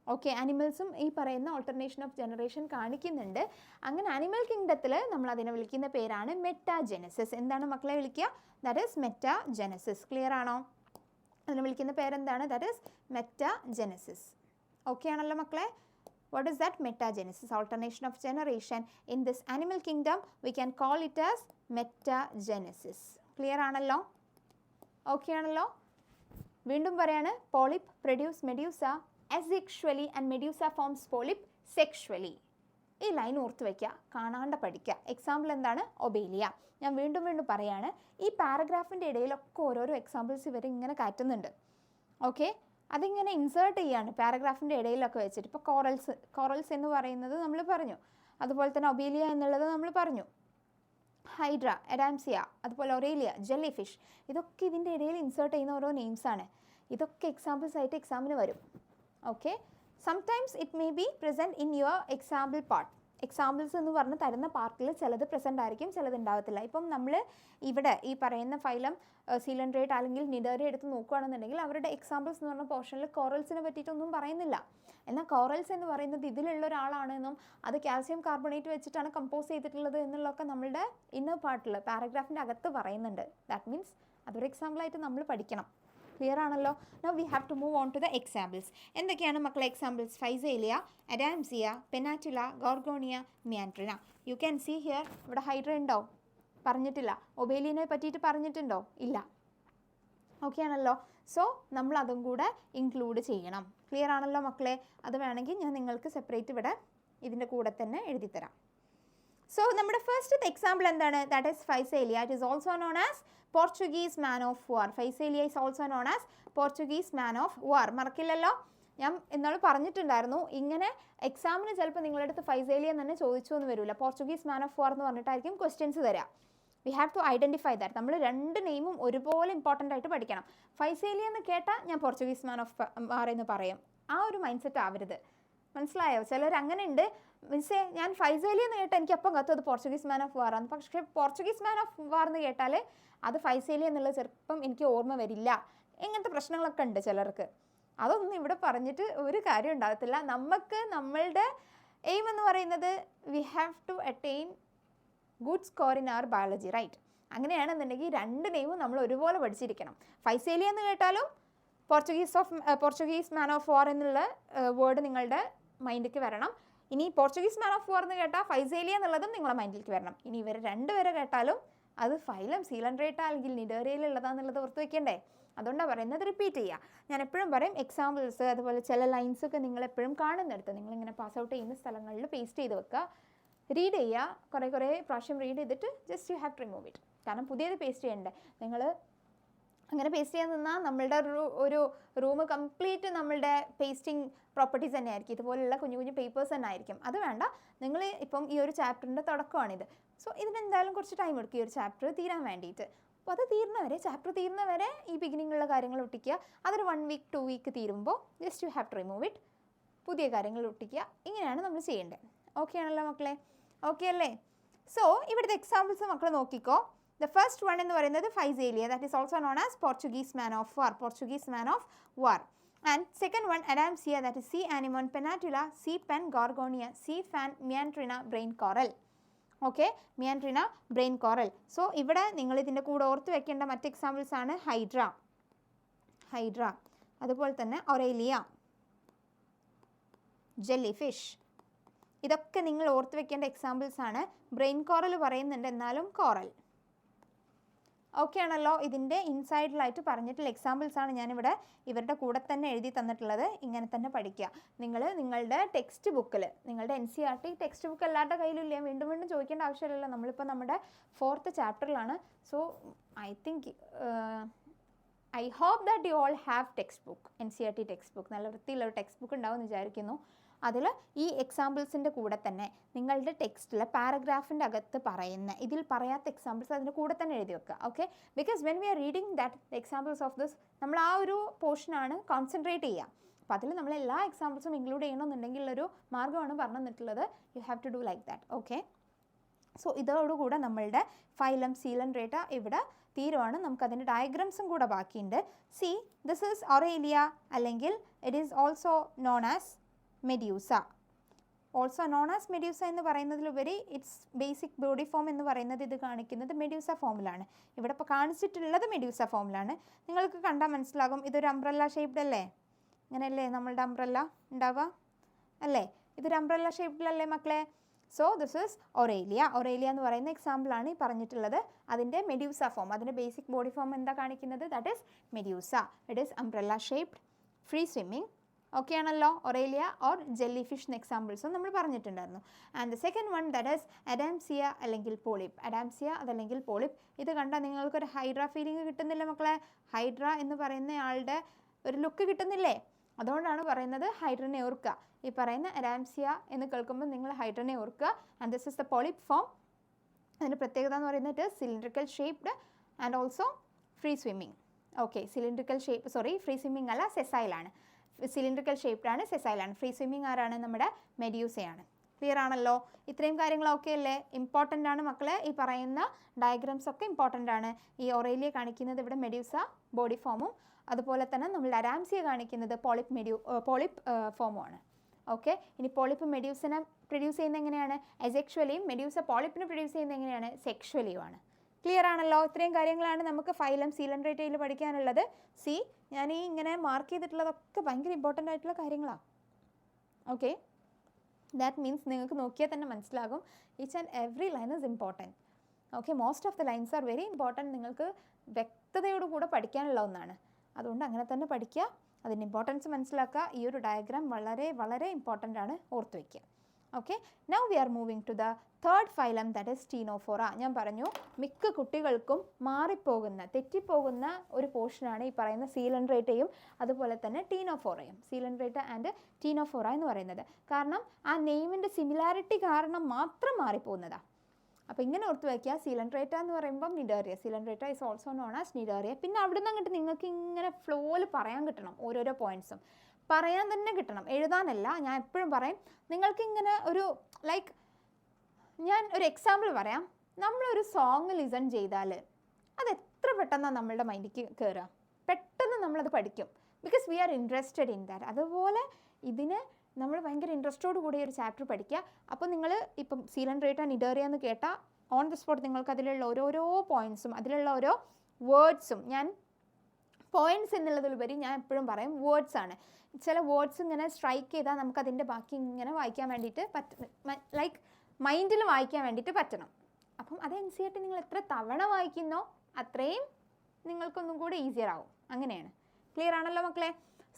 ഓക്കെ, ആനിമൽസും ഈ പറയുന്ന ഓൾട്ടർനേഷൻ ഓഫ് ജനറേഷൻ കാണിക്കുന്നുണ്ട്. അങ്ങനെ ആനിമൽ കിങ്ഡത്തിൽ നമ്മൾ അതിനെ വിളിക്കുന്ന പേരാണ് മെറ്റാജെനസിസ്. എന്താണ് മക്കളെ വിളിക്കുക? That is metagenesis. ക്ലിയർ ആണോ? അതിനെ വിളിക്കുന്ന പേരെന്താണ്? That is metagenesis. ഓക്കെ ആണല്ലോ മക്കളെ? What is that? Metagenesis, alternation of generation. In this animal kingdom, we can call it as metagenesis. Clear ആണല്ലോ? Okay ആണല്ലോ? വീണ്ടും പറയാണ്, polyp produce medusa asexually and medusa forms polyp sexually. ഈ ലൈൻ ഓർത്ത് വയ്ക്കുക, കാണാണ്ട് പഠിക്കുക. എക്സാമ്പിൾ എന്താണ്? ഒബേലിയ. ഞാൻ വീണ്ടും പറയാണ്, ഈ പാരഗ്രാഫിൻ്റെ ഇടയിലൊക്കെ ഓരോരോ എക്സാമ്പിൾസ് ഇവർ ഇങ്ങനെ കാറ്റുന്നുണ്ട്. ഓക്കെ, അതിങ്ങനെ ഇൻസേർട്ട് ചെയ്യാണ് പാരഗ്രാഫിൻ്റെ ഇടയിലൊക്കെ വെച്ചിട്ട്. ഇപ്പോൾ കോറൽസ് എന്ന് പറയുന്നത് നമ്മൾ പറഞ്ഞു, അതുപോലെ തന്നെ ഒബേലിയ എന്നുള്ളത് നമ്മൾ പറഞ്ഞു, ഹൈഡ്ര, അഡാംസിയ, അതുപോലെ ഒറേലിയ, ജെല്ലി ഫിഷ്, ഇതൊക്കെ ഇതിൻ്റെ ഇടയിൽ ഇൻസേർട്ട് ചെയ്യുന്ന ഓരോ നെയിംസാണ്. ഇതൊക്കെ എക്സാമ്പിൾസ് ആയിട്ട് എക്സാമിന് വരും. Okay, sometimes it may B present in your example part. Examples എന്ന് പറഞ്ഞ് തരുന്ന പാർട്ടിൽ ചിലത് പ്രസൻ്റ് ആയിരിക്കും, ചിലത് ഉണ്ടാവത്തില്ല. ഇപ്പം നമ്മൾ ഇവിടെ ഈ പറയുന്ന ഫൈലം സീലൻഡ്രേറ്റ് അല്ലെങ്കിൽ നിഡേറിയ എടുത്ത് നോക്കുകയാണെന്നുണ്ടെങ്കിൽ അവരുടെ എക്സാമ്പിൾസ് എന്ന് പറഞ്ഞ പോർഷനിൽ കോറൽസിനെ പറ്റിയിട്ടൊന്നും പറയുന്നില്ല. എന്നാൽ കോറൽസ് എന്ന് പറയുന്നത് ഇതിലുള്ള ഒരാളാണെന്നും അത് കാൽസ്യം കാർബണേറ്റ് വെച്ചിട്ടാണ് കമ്പോസ് ചെയ്തിട്ടുള്ളത് എന്നുള്ളതൊക്കെ നമ്മളുടെ ഇന്നർ പാർട്ടിൽ പാരഗ്രാഫിൻ്റെ അകത്ത് പറയുന്നുണ്ട്. ദാറ്റ് മീൻസ് അതൊരു എക്സാമ്പിളായിട്ട് നമ്മൾ പഠിക്കണം. ക്ലിയർ ആണല്ലോ? Now we have to move on to the examples. എന്തൊക്കെയാണ് മക്കളെ examples? Physalia, Adamsia, Pennatula, Gorgonia, Meandrina. You can see here. ഇവിടെ ഹൈഡ്ര ഉണ്ടോ? പറഞ്ഞിട്ടില്ല. ഒബേലിയനെ പറ്റിയിട്ട് പറഞ്ഞിട്ടുണ്ടോ? ഇല്ല. ഓക്കെ ആണല്ലോ? സോ നമ്മൾ അതും കൂടെ ഇൻക്ലൂഡ് ചെയ്യണം. ക്ലിയർ ആണല്ലോ മക്കളെ? അത് വേണമെങ്കിൽ ഞാൻ നിങ്ങൾക്ക് സെപ്പറേറ്റ് ഇവിടെ ഇതിൻ്റെ കൂടെ തന്നെ എഴുതിത്തരാം. സോ നമ്മുടെ ഫസ്റ്റത്തെ എക്സാമ്പിൾ എന്താണ്? That is Physalia. It is also known as Portuguese man of war. Physalia is also known as Portuguese man of war. മറക്കില്ലല്ലോ? ഞാൻ ഇന്നാൾ പറഞ്ഞിട്ടുണ്ടായിരുന്നു, ഇങ്ങനെ എക്സാമിന് ചിലപ്പോൾ നിങ്ങളുടെ അടുത്ത് ഫൈസേലിയ തന്നെ ചോദിച്ചു എന്ന് വരില്ല. പോർച്ചുഗീസ് മാൻ ഓഫ് വാർ എന്ന് പറഞ്ഞിട്ടായിരിക്കും ക്വസ്റ്റ്യൻസ് തരിക. We have to identify that. നമ്മൾ 2 നെയിമും ഒരുപോലെ ഇമ്പോർട്ടൻ്റ് ആയിട്ട് പഠിക്കണം. ഫൈസേലിയ എന്ന് കേട്ടാൽ ഞാൻ പോർച്ചുഗീസ് മാൻ ഓഫ് വാർ എന്ന് പറയും. ആ ഒരു മൈൻഡ് സെറ്റ് ആവരുത്. മനസ്സിലായോ? ചിലർ അങ്ങനെ ഉണ്ട്, മീൻസേ ഞാൻ ഫൈസേലിയ എന്ന് കേട്ടാൽ എനിക്ക് അപ്പം കത്തും അത് പോർച്ചുഗീസ് മാൻ ഓഫ് വാർ ആണ്. പക്ഷേ പോർച്ചുഗീസ് മാൻ ഓഫ് വാർ എന്ന് കേട്ടാൽ അത് ഫൈസേലിയ എന്നുള്ളത് ചിലപ്പം എനിക്ക് ഓർമ്മ വരില്ല. ഇങ്ങനത്തെ പ്രശ്നങ്ങളൊക്കെ ഉണ്ട് ചിലർക്ക്. അതൊന്നും ഇവിടെ പറഞ്ഞിട്ട് ഒരു കാര്യം ഉണ്ടാകത്തില്ല. നമുക്ക് നമ്മളുടെ എയിം എന്ന് പറയുന്നത് we have to attain good score in our biology, right? അങ്ങനെയാണെന്നുണ്ടെങ്കിൽ രണ്ട് നെയിമും നമ്മൾ ഒരുപോലെ പഠിച്ചിരിക്കണം. ഫൈസേലിയ എന്ന് കേട്ടാലും പോർച്ചുഗീസ് മാൻ ഓഫ് വാർ എന്നുള്ള വേർഡ് നിങ്ങളുടെ മൈൻഡിലേക്ക് വരണം. ഇനി പോർച്ചുഗീസ് മാൻ ഓഫ് വാർ എന്ന് കേട്ടാൽ ഫൈസേലിയ എന്നുള്ളതും നിങ്ങളുടെ മൈൻഡിലേക്ക് വരണം. ഇനി ഇവർ രണ്ടുപേരെ കേട്ടാലും അത് ഫൈലം, സീലൻഡ്രേറ്റ അല്ലെങ്കിൽ നിഡേറിയയിലുള്ളതാണെന്നുള്ളത് ഓർത്ത് വെക്കണ്ടേ? അതുകൊണ്ടാണ് പറയുന്നത്, റിപ്പീറ്റ് ചെയ്യുക. ഞാൻ എപ്പോഴും പറയും എക്സാമ്പിൾസ് അതുപോലെ ചില ലൈൻസൊക്കെ നിങ്ങൾ എപ്പോഴും കാണുന്നിടത്ത് നിങ്ങളിങ്ങനെ പാസ് ഔട്ട് ചെയ്യുന്ന സ്ഥലങ്ങളിൽ പേസ്റ്റ് ചെയ്ത് വെക്കുക, റീഡ് ചെയ്യുക. കുറേ പ്രാവശ്യം റീഡ് ചെയ്തിട്ട് just you have to remove it. കാരണം പുതിയത് പേസ്റ്റ് ചെയ്യണ്ടേ. നിങ്ങൾ അങ്ങനെ പേസ്റ്റ് ചെയ്യാൻ നിന്നാൽ നമ്മളുടെ ഒരു റൂം കംപ്ലീറ്റ് നമ്മളുടെ പേസ്റ്റിംഗ് പ്രോപ്പർട്ടീസ് തന്നെ ആയിരിക്കും. ഇതുപോലുള്ള കുഞ്ഞു കുഞ്ഞു പേപ്പേഴ്സ് തന്നെ ആയിരിക്കും. അത് വേണ്ട. നിങ്ങൾ ഇപ്പം ഈ ഒരു ചാപ്റ്ററിൻ്റെ തുടക്കമാണിത്. സോ ഇതിനെന്തായാലും കുറച്ച് ടൈം എടുക്കും ഈ ഒരു ചാപ്റ്റർ തീരാൻ വേണ്ടിയിട്ട്. അപ്പോൾ അത് തീർന്നവരെ, ചാപ്റ്റർ തീർന്നവരെ ഈ ബിഗിനിങ്ങുള്ള കാര്യങ്ങൾ ഒട്ടിക്കുക. അതൊരു 1 വീക്ക് 2 വീക്ക് തീരുമ്പോൾ just you have to remove it, പുതിയ കാര്യങ്ങൾ ഒട്ടിക്കുക. ഇങ്ങനെയാണ് നമ്മൾ ചെയ്യേണ്ടത്. ഓക്കെ ആണല്ലോ മക്കളെ? ഓക്കെ അല്ലേ? സോ ഇവിടുത്തെ എക്സാമ്പിൾസ് മക്കൾ നോക്കിക്കോ. The first one എന്ന് പറയുന്നത് ഫൈസേലിയ, that is also known as Portuguese man of war, Portuguese man of war. And second one Adamsia, that is C. anemone pennatula, C. pen gorgonia, C. fan meandrina brain coral. Okay, Meandrina brain coral. So ഇവിടെ നിങ്ങൾ ഇതിൻ്റെ കൂടെ ഓർത്ത് വെക്കേണ്ട മറ്റ് എക്സാമ്പിൾസ് ആണ് ഹൈഡ്ര, അതുപോലെ തന്നെ ഒറേലിയ, ജെല്ലി ഫിഷ്. ഇതൊക്കെ നിങ്ങൾ ഓർത്ത് വെക്കേണ്ട എക്സാമ്പിൾസ് ആണ്. ബ്രെയിൻ കോറൽ പറയുന്നുണ്ട്, എന്നാലും കോറൽ. ഓക്കെ ആണല്ലോ? ഇതിൻ്റെ ഇൻസൈഡിലായിട്ട് പറഞ്ഞിട്ടുള്ള എക്സാമ്പിൾസ് ആണ് ഞാനിവിടെ ഇവരുടെ കൂടെ തന്നെ എഴുതി തന്നിട്ടുള്ളത്. ഇങ്ങനെ തന്നെ പഠിക്കുക. നിങ്ങൾ നിങ്ങളുടെ ടെക്സ്റ്റ് ബുക്കിൽ, നിങ്ങളുടെ NCERT ടെക്സ്റ്റ് ബുക്ക് എല്ലാവരുടെ കയ്യിലും ഇല്ല, വീണ്ടും വീണ്ടും ചോദിക്കേണ്ട ആവശ്യമില്ലല്ലോ. നമ്മളിപ്പോൾ നമ്മുടെ 4th ചാപ്റ്ററിലാണ്. So I hope that you all have text book, NCERT text book. നല്ല വൃത്തിയുള്ള ഒരു ടെക്സ്റ്റ് ബുക്ക് ഉണ്ടാവും എന്ന് വിചാരിക്കുന്നു. അതിൽ ഈ എക്സാമ്പിൾസിൻ്റെ കൂടെ തന്നെ നിങ്ങളുടെ ടെക്സ്റ്റിൽ പാരഗ്രാഫിൻ്റെ അകത്ത് പറയുന്ന ഇതിൽ പറയാത്ത എക്സാമ്പിൾസ് അതിൻ്റെ കൂടെ തന്നെ എഴുതി വെക്കുക. Okay, because when we are reading that examples of this, നമ്മൾ ആ ഒരു പോർഷനാണ് കോൺസെൻട്രേറ്റ് ചെയ്യുക. അപ്പോൾ അതിൽ നമ്മൾ എല്ലാ എക്സാമ്പിൾസും ഇൻക്ലൂഡ് ചെയ്യണമെന്നുണ്ടെങ്കിൽ ഒരു മാർഗ്ഗമാണ് പറഞ്ഞു തന്നിട്ടുള്ളത്. You have to do like that. Okay, so ഇതോടുകൂടെ നമ്മളുടെ ഫൈലം, സീലൻഡ്രേറ്റ ഇവിടെ തീരുവാണ്. നമുക്കതിൻ്റെ ഡയഗ്രാംസും കൂടെ ബാക്കിയുണ്ട്. സി, ദിസ് ഈസ് ഒറേലിയ, അല്ലെങ്കിൽ it is also known as medusa. Also known as medusa എന്ന് പറയുന്നതിലുപരി ഇറ്റ്സ് ബേസിക് ബോഡി ഫോം എന്ന് പറയുന്നത് ഇത് കാണിക്കുന്നത് മെഡ്യൂസ ഫോമിലാണ്. ഇവിടെ ഇപ്പോൾ കാണിച്ചിട്ടുള്ളത് മെഡ്യൂസ ഫോമിലാണ്. നിങ്ങൾക്ക് കണ്ടാൽ മനസ്സിലാകും ഇതൊരു അംബ്രല്ല ഷേപ്ഡ് അല്ലേ? ഇങ്ങനെയല്ലേ നമ്മളുടെ അംബ്രല്ല ഉണ്ടാവുക അല്ലേ? ഇതൊരു അംബ്രല്ല ഷേപ്ഡിലല്ലേ മക്കളെ? So this is Aurelia. Aurelia എന്ന് പറയുന്ന എക്സാമ്പിളാണ് ഈ പറഞ്ഞിട്ടുള്ളത്. അതിൻ്റെ മെഡ്യൂസ ഫോം, അതിൻ്റെ ബേസിക് ബോഡി ഫോം എന്താ കാണിക്കുന്നത്? That is medusa. It is umbrella shaped, free swimming. Okay ആണല്ലോ? ഒറേലിയ ഓർ ജെല്ലി ഫിഷ് എക്സാമ്പിൾസും നമ്മൾ പറഞ്ഞിട്ടുണ്ടായിരുന്നു. And the second one that is Adamsia അല്ലെങ്കിൽ പോളിപ്പ്. അഡാംസിയ അതല്ലെങ്കിൽ പോളിപ്പ്. ഇത് കണ്ടാൽ നിങ്ങൾക്കൊരു ഹൈഡ്ര ഫീലിംഗ് കിട്ടുന്നില്ല മക്കളെ? ഹൈഡ്ര എന്ന് പറയുന്ന ആളുടെ ഒരു ലുക്ക് കിട്ടുന്നില്ലേ? അതുകൊണ്ടാണ് പറയുന്നത് ഹൈഡ്രനെ ഓർക്കുക. ഈ പറയുന്ന അഡാംസിയ എന്ന് കേൾക്കുമ്പോൾ നിങ്ങൾ ഹൈഡ്രനെ ഓർക്കുക. And this is the polyp form. അതിൻ്റെ പ്രത്യേകത എന്ന് പറയുന്നത് cylindrical shaped and also free swimming. Okay, cylindrical shape, sorry free swimming അല്ല, സെസൈലാണ്. സിലിണ്ടറിക്കൽ ഷേപ്ഡാണ്, സെസൈലാണ്. ഫ്രീ സ്വിമ്മിങ് ആരാണ്? നമ്മുടെ മെഡ്യൂസയാണ്. ക്ലിയർ ആണല്ലോ? ഇത്രയും കാര്യങ്ങളൊക്കെ അല്ലേ ഇമ്പോർട്ടൻ്റ് ആണ് മക്കളെ. ഈ പറയുന്ന ഡയഗ്രാംസ് ഒക്കെ ഇമ്പോർട്ടൻ്റ് ആണ്. ഈ ഒറേലിയ കാണിക്കുന്നത് ഇവിടെ മെഡ്യൂസ ബോഡി ഫോമും, അതുപോലെ തന്നെ നമ്മൾ അഡാംസിയ കാണിക്കുന്നത് പോളിപ്പ് ഫോമുമാണ്. ഓക്കെ, ഇനി പോളിപ്പ് മെഡ്യൂസിനെ പ്രൊഡ്യൂസ് ചെയ്യുന്നത് എങ്ങനെയാണ്? അസെക്ഷുവലിയും മെഡ്യൂസ പോളിപ്പിനെ പ്രൊഡ്യൂസ് ചെയ്യുന്നത് എങ്ങനെയാണ്? സെക്ഷുവലിയുമാണ്. ക്ലിയർ ആണല്ലോ? ഇത്രയും കാര്യങ്ങളാണ് നമുക്ക് ഫൈലം, സീലൻഡ്രേറ്റയിൽ പഠിക്കാനുള്ളത്. സി, ഞാൻ ഈ ഇങ്ങനെ മാർക്ക് ചെയ്തിട്ടുള്ളതൊക്കെ ഭയങ്കര ഇമ്പോർട്ടൻ്റ് ആയിട്ടുള്ള കാര്യങ്ങളാണ്. ഓക്കെ, ദാറ്റ് മീൻസ് നിങ്ങൾക്ക് നോക്കിയാൽ തന്നെ മനസ്സിലാകും each and every line is important. Okay, most of the lines are very important. നിങ്ങൾക്ക് വ്യക്തതയോടുകൂടെ പഠിക്കാനുള്ള ഒന്നാണ്. അതുകൊണ്ട് അങ്ങനെ തന്നെ പഠിക്കുക, അതിൻ്റെ ഇമ്പോർട്ടൻസ് മനസ്സിലാക്കുക. ഈ ഒരു ഡയഗ്രാം വളരെ വളരെ ഇമ്പോർട്ടൻ്റ് ആണ്, ഓർത്ത് വയ്ക്കുക. Okay, now we are moving to the third phylum, that is ctenophora. ഞാൻ പറഞ്ഞു മിക്ക കുട്ടികൾക്കും മാറിപ്പോകുന്ന, തെറ്റിപ്പോകുന്ന ഒരു പോർഷനാണ് ഈ പറയുന്ന സീലൻഡ്രേറ്റയും അതുപോലെ തന്നെ ടീനോഫോറയും. സീലൻഡ്രേറ്റ ആൻഡ് ടീനോഫോറ എന്ന് പറയുന്നത് കാരണം ആ നെയിമിൻ്റെ സിമിലാരിറ്റി കാരണം മാത്രം മാറിപ്പോകുന്നതാണ്. അപ്പോൾ ഇങ്ങനെ ഓർത്ത് വയ്ക്കുക, സീലൻഡ്രേറ്റ എന്ന് പറയുമ്പം cnidaria. Coelenterata is also known as cnidaria. പിന്നെ അവിടെ നിന്ന് അങ്ങോട്ട് നിങ്ങൾക്ക് ഇങ്ങനെ ഫ്ലോയിൽ പറയാൻ കിട്ടണം ഓരോരോ പോയിൻറ്റ്സും. പറയാൻ തന്നെ കിട്ടണം, എഴുതാനല്ല. ഞാൻ എപ്പോഴും പറയും, നിങ്ങൾക്കിങ്ങനെ ഒരു ലൈക്ക്, ഞാൻ ഒരു എക്സാമ്പിൾ പറയാം. നമ്മളൊരു സോങ് ലിസൺ ചെയ്താൽ അത് എത്ര പെട്ടെന്നാണ് നമ്മളുടെ മൈൻഡിലേക്ക് കയറുക, പെട്ടെന്ന് നമ്മളത് പഠിക്കും. Because we are interested in that. അതുപോലെ ഇതിന് നമ്മൾ ഭയങ്കര ഇൻട്രസ്റ്റോട് കൂടി ഒരു ചാപ്റ്റർ പഠിക്കുക. അപ്പോൾ നിങ്ങൾ ഇപ്പം സീലൻഡ്രേറ്റ നിഡേറിയ എന്ന് കേട്ടാൽ ഓൺ ദി സ്പോട്ട് നിങ്ങൾക്ക് അതിലുള്ള ഓരോരോ പോയിൻറ്റ്സും അതിലുള്ള ഓരോ വേർഡ്സും, ഞാൻ പോയിൻറ്റ്സ് എന്നുള്ളതിലുപരി ഞാൻ എപ്പോഴും പറയും വേർഡ്സ് ആണ്. ചില വേർഡ്സ് ഇങ്ങനെ സ്ട്രൈക്ക് ചെയ്താൽ നമുക്കതിൻ്റെ ബാക്കി ഇങ്ങനെ വായിക്കാൻ വേണ്ടിയിട്ട് ലൈക്ക് മൈൻഡിൽ വായിക്കാൻ വേണ്ടിയിട്ട് പറ്റണം. അപ്പം അത് NCERT നിങ്ങൾ എത്ര തവണ വായിക്കുന്നോ അത്രയും നിങ്ങൾക്കൊന്നും കൂടെ ഈസിയർ ആവും. അങ്ങനെയാണ്. ക്ലിയർ ആണല്ലോ മക്കളെ?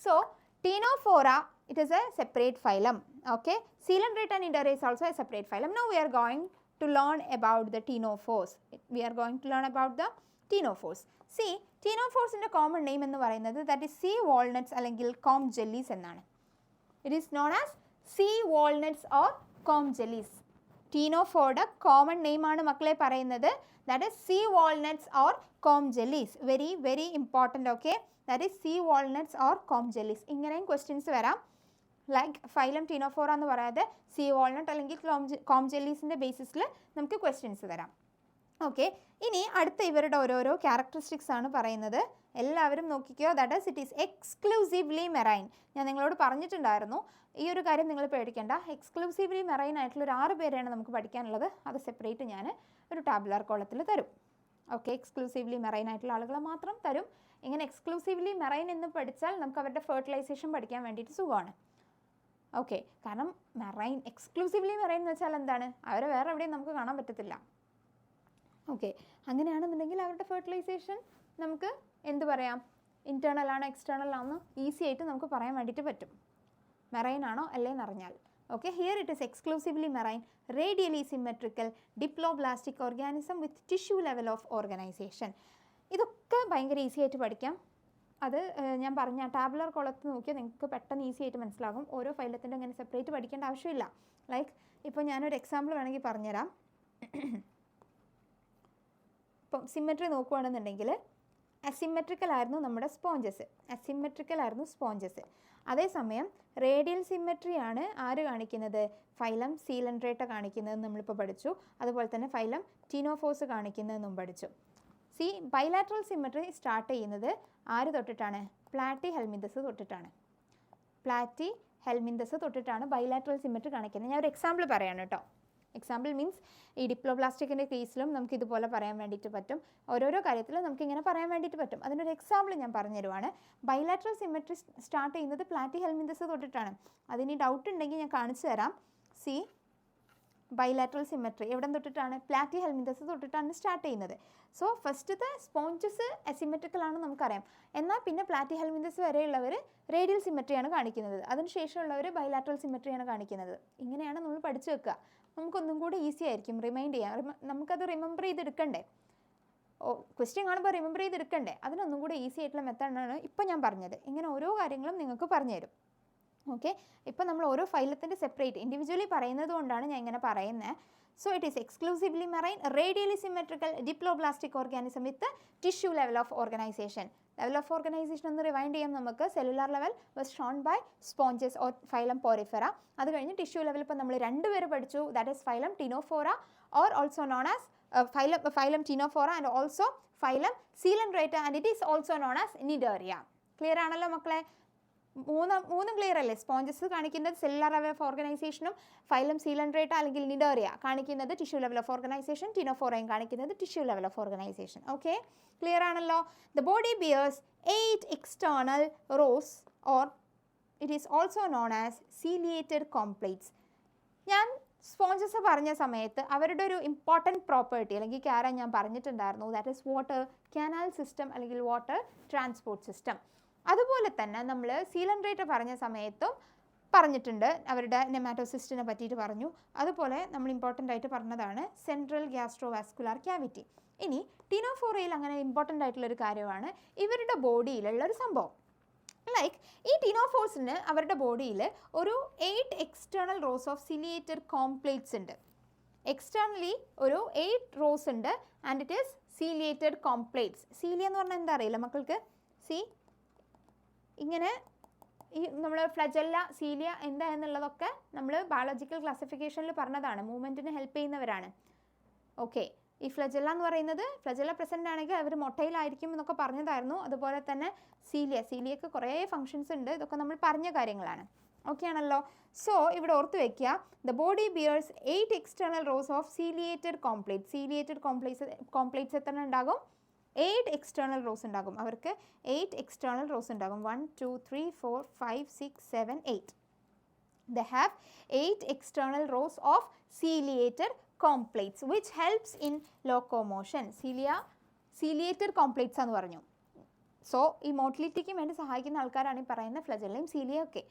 So Ctenophora, it is a separate phylum. Okay, Coelenterata nidaria is also a separate phylum. Now we are going to learn about the ctenophores. We are going to learn about the ctenophores. See, ctenophores ന്റെ common name എന്ന് പറയുന്നത് that is sea walnuts അല്ലെങ്കിൽ comb jellies എന്നാണ്. It is known as sea walnuts or comb jellies. Ctenophore common name ആണ് മക്കളെ പറയുന്നത്, that is sea walnuts or comb jellies. Very very important. Okay, that is sea walnuts or comb jellies. ഇങ്ങനെയും ക്വസ്റ്റ്യൻസ് വരാം. ലൈക്ക് ഫൈലം ടീനോഫോറ എന്ന് പറയാതെ സീ വാൾനട്ട് അല്ലെങ്കിൽ കോം ജെല്ലീസിൻ്റെ ബേസിസിൽ നമുക്ക് ക്വസ്റ്റ്യൻസ് തരാം. ഓക്കെ, ഇനി അടുത്ത ഇവരുടെ ഓരോരോ ക്യാരക്ടറിസ്റ്റിക്സ് ആണ് പറയുന്നത്. എല്ലാവരും നോക്കിക്കോ. That is it is exclusively marine. ഞാൻ നിങ്ങളോട് പറഞ്ഞിട്ടുണ്ടായിരുന്നു, ഈ ഒരു കാര്യം നിങ്ങൾ പേടിക്കേണ്ട. എക്സ്ക്ലൂസീവ്ലി മെറൈൻ ആയിട്ടുള്ള ഒരു 6 പേരെയാണ് നമുക്ക് പഠിക്കാനുള്ളത്. അത് സെപ്പറേറ്റ് ഞാൻ ഒരു ടാബുലാർ കോളത്തിൽ തരും. ഓക്കെ, എക്സ്ക്ലൂസീവ്ലി മെറൈൻ ആയിട്ടുള്ള ആളുകളെ മാത്രം തരും. ഇങ്ങനെ എക്സ്ക്ലൂസീവ്ലി മെറൈൻ എന്ന് പഠിച്ചാൽ നമുക്ക് അവരുടെ ഫെർട്ടിലൈസേഷൻ പഠിക്കാൻ വേണ്ടിയിട്ട് സുഖമാണ്. ഓക്കെ, കാരണം മെറൈൻ എക്സ്ക്ലൂസീവ്ലി മെറൈൻ എന്ന് വെച്ചാൽ എന്താണ്, അവരെ വേറെ എവിടെയും നമുക്ക് കാണാൻ പറ്റത്തില്ല. ഓക്കെ, അങ്ങനെയാണെന്നുണ്ടെങ്കിൽ അവരുടെ ഫെർട്ടിലൈസേഷൻ നമുക്ക് എന്ത് പറയാം, ഇൻറ്റേർണൽ ആണോ എക്സ്റ്റേർണൽ ആണോ ഈസി ആയിട്ട് നമുക്ക് പറയാൻ വേണ്ടിയിട്ട് പറ്റും. മെറൈൻ ആണോ അല്ലേന്ന് അറിഞ്ഞാൽ. Okay, here it is exclusively marine, radially symmetrical, diploblastic organism with tissue level of organisation. ഇതൊക്കെ ഭയങ്കര ഈസി ആയിട്ട് പഠിക്കാം. അത് ഞാൻ പറഞ്ഞ ടാബുലർ കോളത്ത് നോക്കിയാൽ നിങ്ങൾക്ക് പെട്ടെന്ന് ഈസി ആയിട്ട് മനസ്സിലാകും. ഓരോ ഫൈലത്തിൻ്റെ അങ്ങനെ സെപ്പറേറ്റ് പഠിക്കേണ്ട ആവശ്യമില്ല. ലൈക്ക് ഇപ്പോൾ ഞാനൊരു എക്സാമ്പിൾ വേണമെങ്കിൽ പറഞ്ഞുതരാം. ഇപ്പം സിമെട്രി നോക്കുകയാണെന്നുണ്ടെങ്കിൽ അസിമെട്രിക്കൽ ആയിരുന്നു നമ്മുടെ സ്പോഞ്ചസ്, അസിമെട്രിക്കൽ ആയിരുന്നു സ്പോഞ്ചസ്. അതേസമയം റേഡിയൽ സിമെട്രിയാണ് ആര് കാണിക്കുന്നത്, ഫൈലം സീലൻഡ്രേറ്റ കാണിക്കുന്നതെന്ന് നമ്മളിപ്പോൾ പഠിച്ചു. അതുപോലെ തന്നെ ഫൈലം ടീനോഫോഴ്സ് കാണിക്കുന്നതെന്നും പഠിച്ചു. സി ബൈലാറ്ററൽ സിമെട്രി സ്റ്റാർട്ട് ചെയ്യുന്നത് ആര് തൊട്ടിട്ടാണ്, പ്ലാറ്റി ഹെൽമിന്തസ് തൊട്ടിട്ടാണ്. പ്ലാറ്റി ഹെൽമിന്തസ് തൊട്ടിട്ടാണ് ബൈലാറ്ററൽ സിമെട്രി കാണിക്കുന്നത്. ഞാൻ ഒരു എക്സാമ്പിൾ പറയാണ് കേട്ടോ. എക്സാമ്പിൾ മീൻസ് ഈ ഡിപ്ലോബ്ലാസ്റ്റിക്കിൻ്റെ കേസിലും നമുക്ക് ഇതുപോലെ പറയാൻ വേണ്ടിയിട്ട് പറ്റും. ഓരോരോ കാര്യത്തിലും നമുക്കിങ്ങനെ പറയാൻ വേണ്ടിയിട്ട് പറ്റും. അതിനൊരു എക്സാമ്പിൾ ഞാൻ പറഞ്ഞു തരുവാണ്. ബൈലാറ്ററൽ സിമെട്രി സ്റ്റാർട്ട് ചെയ്യുന്നത് പ്ലാറ്റി ഹെൽമിന്തസ് തൊട്ടിട്ടാണ്. അതിന് ഡൗട്ട് ഉണ്ടെങ്കിൽ ഞാൻ കാണിച്ചു തരാം. സി ബൈലാറ്ററൽ സിമെട്രി എവിടെ തൊട്ടിട്ടാണ്, പ്ലാറ്റി ഹെൽമിന്തസ് തൊട്ടിട്ടാണ് സ്റ്റാർട്ട് ചെയ്യുന്നത്. സോ ഫസ്റ്റത്തെ സ്പോഞ്ചസ് അസിമെട്രിക്കൽ ആണെന്ന് നമുക്കറിയാം. എന്നാൽ പിന്നെ പ്ലാറ്റി ഹെൽമിന്തസ് വരെയുള്ളവർ റേഡിയൽ സിമെട്രിയാണ് കാണിക്കുന്നത്. അതിനുശേഷമുള്ളവർ ബൈലാറ്ററൽ സിമെട്രിയാണ് കാണിക്കുന്നത്. ഇങ്ങനെയാണ് നമ്മൾ പഠിച്ചു വെക്കുക. നമുക്കൊന്നും കൂടി ഈസി ആയിരിക്കും റിമൈൻഡ് ചെയ്യാം. നമുക്കത് റിമെമ്പർ ചെയ്തെടുക്കണ്ടേ, ക്വസ്റ്റ്യൻ കാണുമ്പോൾ റിമെമ്പർ ചെയ്തെടുക്കണ്ടേ, അതിനൊന്നും കൂടി ഈസി ആയിട്ടുള്ള മെത്തേഡാണ് ഇപ്പോൾ ഞാൻ പറഞ്ഞത്. ഇങ്ങനെ ഓരോ കാര്യങ്ങളും നിങ്ങൾക്ക് പറഞ്ഞു തരും. ഓക്കെ, ഇപ്പോൾ നമ്മൾ ഓരോ ഫൈലത്തിൻ്റെ സെപ്പറേറ്റ് ഇൻഡിവിജ്വലി പറയുന്നത് കൊണ്ടാണ് ഞാൻ ഇങ്ങനെ പറയുന്നത്. So it is exclusively marine, radially symmetrical, diploblastic organism with tissue level of organisation. Level of organisation ഒന്ന് റിവൈൻഡ് ചെയ്യാം നമുക്ക്. Cellular level was shown by sponges or phylum Porifera. അത് കഴിഞ്ഞ് ടിഷ്യൂ ലെവൽ ഇപ്പോൾ നമ്മൾ 2 പേര് പഠിച്ചു. That is phylum Ctenophora or also known as phylum Ctenophora and also phylum Coelenterata and it is also known as cnidaria. Clear ആണല്ലോ മക്കളെ? മൂന്നും ക്ലിയർ അല്ലേ? സ്പോഞ്ചസ് കാണിക്കുന്നത് സെല്ലുലാർ ലെവൽ ഓഫ് ഓർഗനൈസേഷനും ഫൈലം സീലൻഡ്രേറ്റ അല്ലെങ്കിൽ നിഡേറിയ കാണിക്കുന്നത് ടിഷ്യൂ ലെവൽ ഓഫ് ഓർഗനൈസേഷൻ, ടീനോഫോറയും കാണിക്കുന്നത് tissue level of organisation. Okay, clear ആണല്ലോ? The body bears 8 external rows or it is also known as ciliated comb plates. ഞാൻ സ്പോഞ്ചസ് പറഞ്ഞ സമയത്ത് അവരുടെ ഒരു ഇമ്പോർട്ടൻറ്റ് പ്രോപ്പർട്ടി അല്ലെങ്കിൽ കാര്യം ഞാൻ പറഞ്ഞിട്ടുണ്ടായിരുന്നു. That is water canal system അല്ലെങ്കിൽ വാട്ടർ ട്രാൻസ്പോർട്ട് സിസ്റ്റം. അതുപോലെ തന്നെ നമ്മൾ സീലൻഡ്രേറ്റ പറഞ്ഞ സമയത്തും പറഞ്ഞിട്ടുണ്ട്, അവരുടെ നെമാറ്റോസിസ്റ്റിനെ പറ്റിയിട്ട് പറഞ്ഞു. അതുപോലെ നമ്മൾ ഇമ്പോർട്ടൻ്റ് ആയിട്ട് പറഞ്ഞതാണ് സെൻട്രൽ ഗ്യാസ്ട്രോവാസ്കുലാർ ക്യാവിറ്റി. ഇനി ടീനോഫോറയിൽ അങ്ങനെ ഇമ്പോർട്ടൻ്റ് ആയിട്ടുള്ളൊരു കാര്യമാണ് ഇവരുടെ ബോഡിയിലുള്ള ഒരു സംഭവം. ലൈക്ക് ഈ ടീനോഫോഴ്സിന് അവരുടെ ബോഡിയിൽ ഒരു 8 external rose of ciliated comb plates ഉണ്ട്. എക്സ്റ്റേർണലി ഒരു 8 റോസ് ഉണ്ട് and it is ciliated comb plates. Cilia എന്ന് പറഞ്ഞാൽ എന്താ അറിയില്ല മക്കൾക്ക്? സി ഇങ്ങനെ ഈ നമ്മൾ ഫ്ലജല്ല, സീലിയ എന്താ എന്നുള്ളതൊക്കെ നമ്മൾ ബയോളജിക്കൽ ക്ലാസിഫിക്കേഷനിൽ പറഞ്ഞതാണ്. മൂവ്മെൻറ്റിന് ഹെൽപ്പ് ചെയ്യുന്നവരാണ്. ഓക്കെ, ഈ ഫ്ലജല്ല എന്ന് പറയുന്നത് ഫ്ലജല്ല പ്രസൻ്റ് ആണെങ്കിൽ അവർ മൊട്ടയിലായിരിക്കും എന്നൊക്കെ പറഞ്ഞതായിരുന്നു. അതുപോലെ തന്നെ സീലിയക്ക് കുറേ ഫങ്ഷൻസ് ഉണ്ട്. ഇതൊക്കെ നമ്മൾ പറഞ്ഞ കാര്യങ്ങളാണ്. ഓക്കെ ആണല്ലോ. സോ ഇവിടെ ഓർത്ത് വയ്ക്കുക, the body bears 8 external rows of ciliated comb plates. Ciliated comb plates എത്ര ഉണ്ടാകും? 8 എക്സ്റ്റേണൽ റോസ് ഉണ്ടാകും. അവർക്ക് 8 എക്സ്റ്റേണൽ റോസ് ഉണ്ടാകും. 1 2 3 4 5 6 7 8. They have 8 external rows of ciliated complex which helps in locomotion. Ciliated complex എന്ന് പറഞ്ഞു. സോ ഈ മോട്ടിലിറ്റിക്ക് വേണ്ടി സഹായിക്കുന്ന ആൾക്കാരാണ് ഈ പറയുന്ന ഫ്ലജല്ലയും സീലിയയും ഒക്കെ.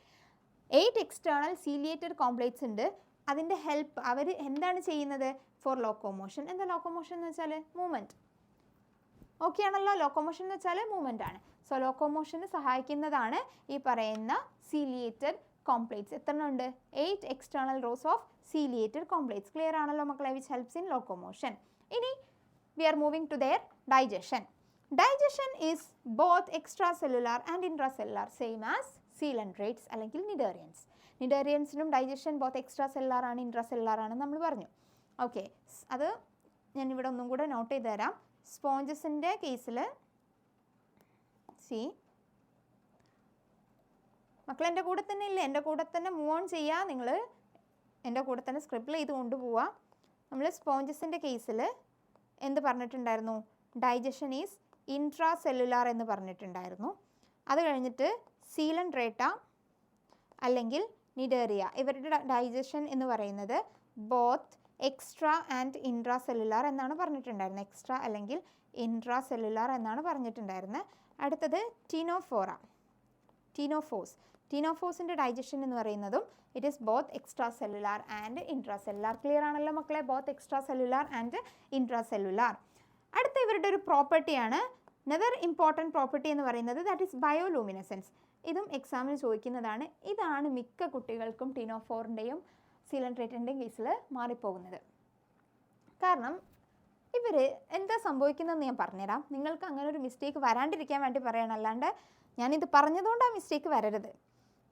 8 എക്സ്റ്റേണൽ സീലിയേറ്റഡ് കോംപ്ലേറ്റ്സ് ഉണ്ട്. അതിൻ്റെ ഹെൽപ്പ് അവർ എന്താണ് ചെയ്യുന്നത്? Four locomotion. എന്താ ലോക്കോമോഷൻ എന്ന് വെച്ചാൽ? മൂവ്മെൻറ്റ്. ഓക്കെ ആണല്ലോ. ലോക്കോമോഷൻ എന്ന് വെച്ചാൽ മൂവ്മെൻ്റ് ആണ്. സോ ലോക്കോമോഷന് സഹായിക്കുന്നതാണ് ഈ പറയുന്ന സീലിയേറ്റഡ് കോംപ്ലേറ്റ്സ്. എത്ര ഉണ്ട്? 8 external rows of ciliated comb plates. Clear ആണല്ലോ മക്കളെ? Which helps in locomotion. ഇനി we are moving to their digestion. Digestion is both extra cellular and intra cellular, same as coelenterates അല്ലെങ്കിൽ നിഡേറിയൻസ്. നിഡേറിയൻസിനും ഡൈജഷൻ ബോത്ത് എക്സ്ട്രാ സെല്ലുലാർ ആണ്, ഇൻട്രാ സെല്ലുലാർ ആണ് നമ്മൾ പറഞ്ഞു. ഓക്കെ, അത് ഞാനിവിടെ ഒന്നും കൂടെ നോട്ട് ചെയ്ത് തരാം. സ്പോഞ്ചസിൻ്റെ കേസിൽ മക്കൾ എൻ്റെ കൂടെ തന്നെ ഇല്ലേ? എൻ്റെ കൂടെ തന്നെ മൂവ് ഓൺ ചെയ്യുക. നിങ്ങൾ എൻ്റെ കൂടെ തന്നെ സ്ക്രിബിൾ ചെയ്ത് കൊണ്ടുപോവുക. നമ്മൾ സ്പോഞ്ചസിൻ്റെ കേസിൽ എന്ത് പറഞ്ഞിട്ടുണ്ടായിരുന്നു? ഡൈജഷൻ ഈസ് ഇൻട്രാ സെല്ലുലാർ എന്ന് പറഞ്ഞിട്ടുണ്ടായിരുന്നു. അത് കഴിഞ്ഞിട്ട് സീലൻഡ്രേറ്റ അല്ലെങ്കിൽ നിഡേറിയ, ഇവരുടെ ഡൈജഷൻ എന്ന് പറയുന്നത് both extra and intra cellular എന്നാണ് പറഞ്ഞിട്ടുണ്ടായിരുന്നത്. എക്സ്ട്രാ അല്ലെങ്കിൽ ഇൻട്രാ സെല്ലുലാർ എന്നാണ് പറഞ്ഞിട്ടുണ്ടായിരുന്നത്. അടുത്തത് ടീനോഫോസിൻ്റെ ഡൈജഷൻ എന്ന് പറയുന്നതും it is both extra cellular and intra cellular. Clear ആണല്ലോ മക്കളെ? Both extra cellular and intra cellular. അടുത്ത ഇവരുടെ ഒരു പ്രോപ്പർട്ടിയാണ്, നെതർ ഇമ്പോർട്ടൻറ്റ് പ്രോപ്പർട്ടി എന്ന് പറയുന്നത്, ദാറ്റ് ഈസ് ബയോലൂമിനസെൻസ്. ഇതും എക്സാമിന് ചോദിക്കുന്നതാണ്. ഇതാണ് മിക്ക കുട്ടികൾക്കും ടീനോഫോറിൻ്റെയും സീലൻഡ്രേറ്റിൻ്റെയും കേസിൽ മാറിപ്പോകുന്നത്. കാരണം ഇവർ എന്താ സംഭവിക്കുന്നതെന്ന് ഞാൻ പറഞ്ഞുതരാം. നിങ്ങൾക്ക് അങ്ങനെ ഒരു മിസ്റ്റേക്ക് വരാണ്ടിരിക്കാൻ വേണ്ടി പറയണം, അല്ലാണ്ട് ഞാനിത് പറഞ്ഞതുകൊണ്ട് ആ മിസ്റ്റേക്ക് വരരുത്.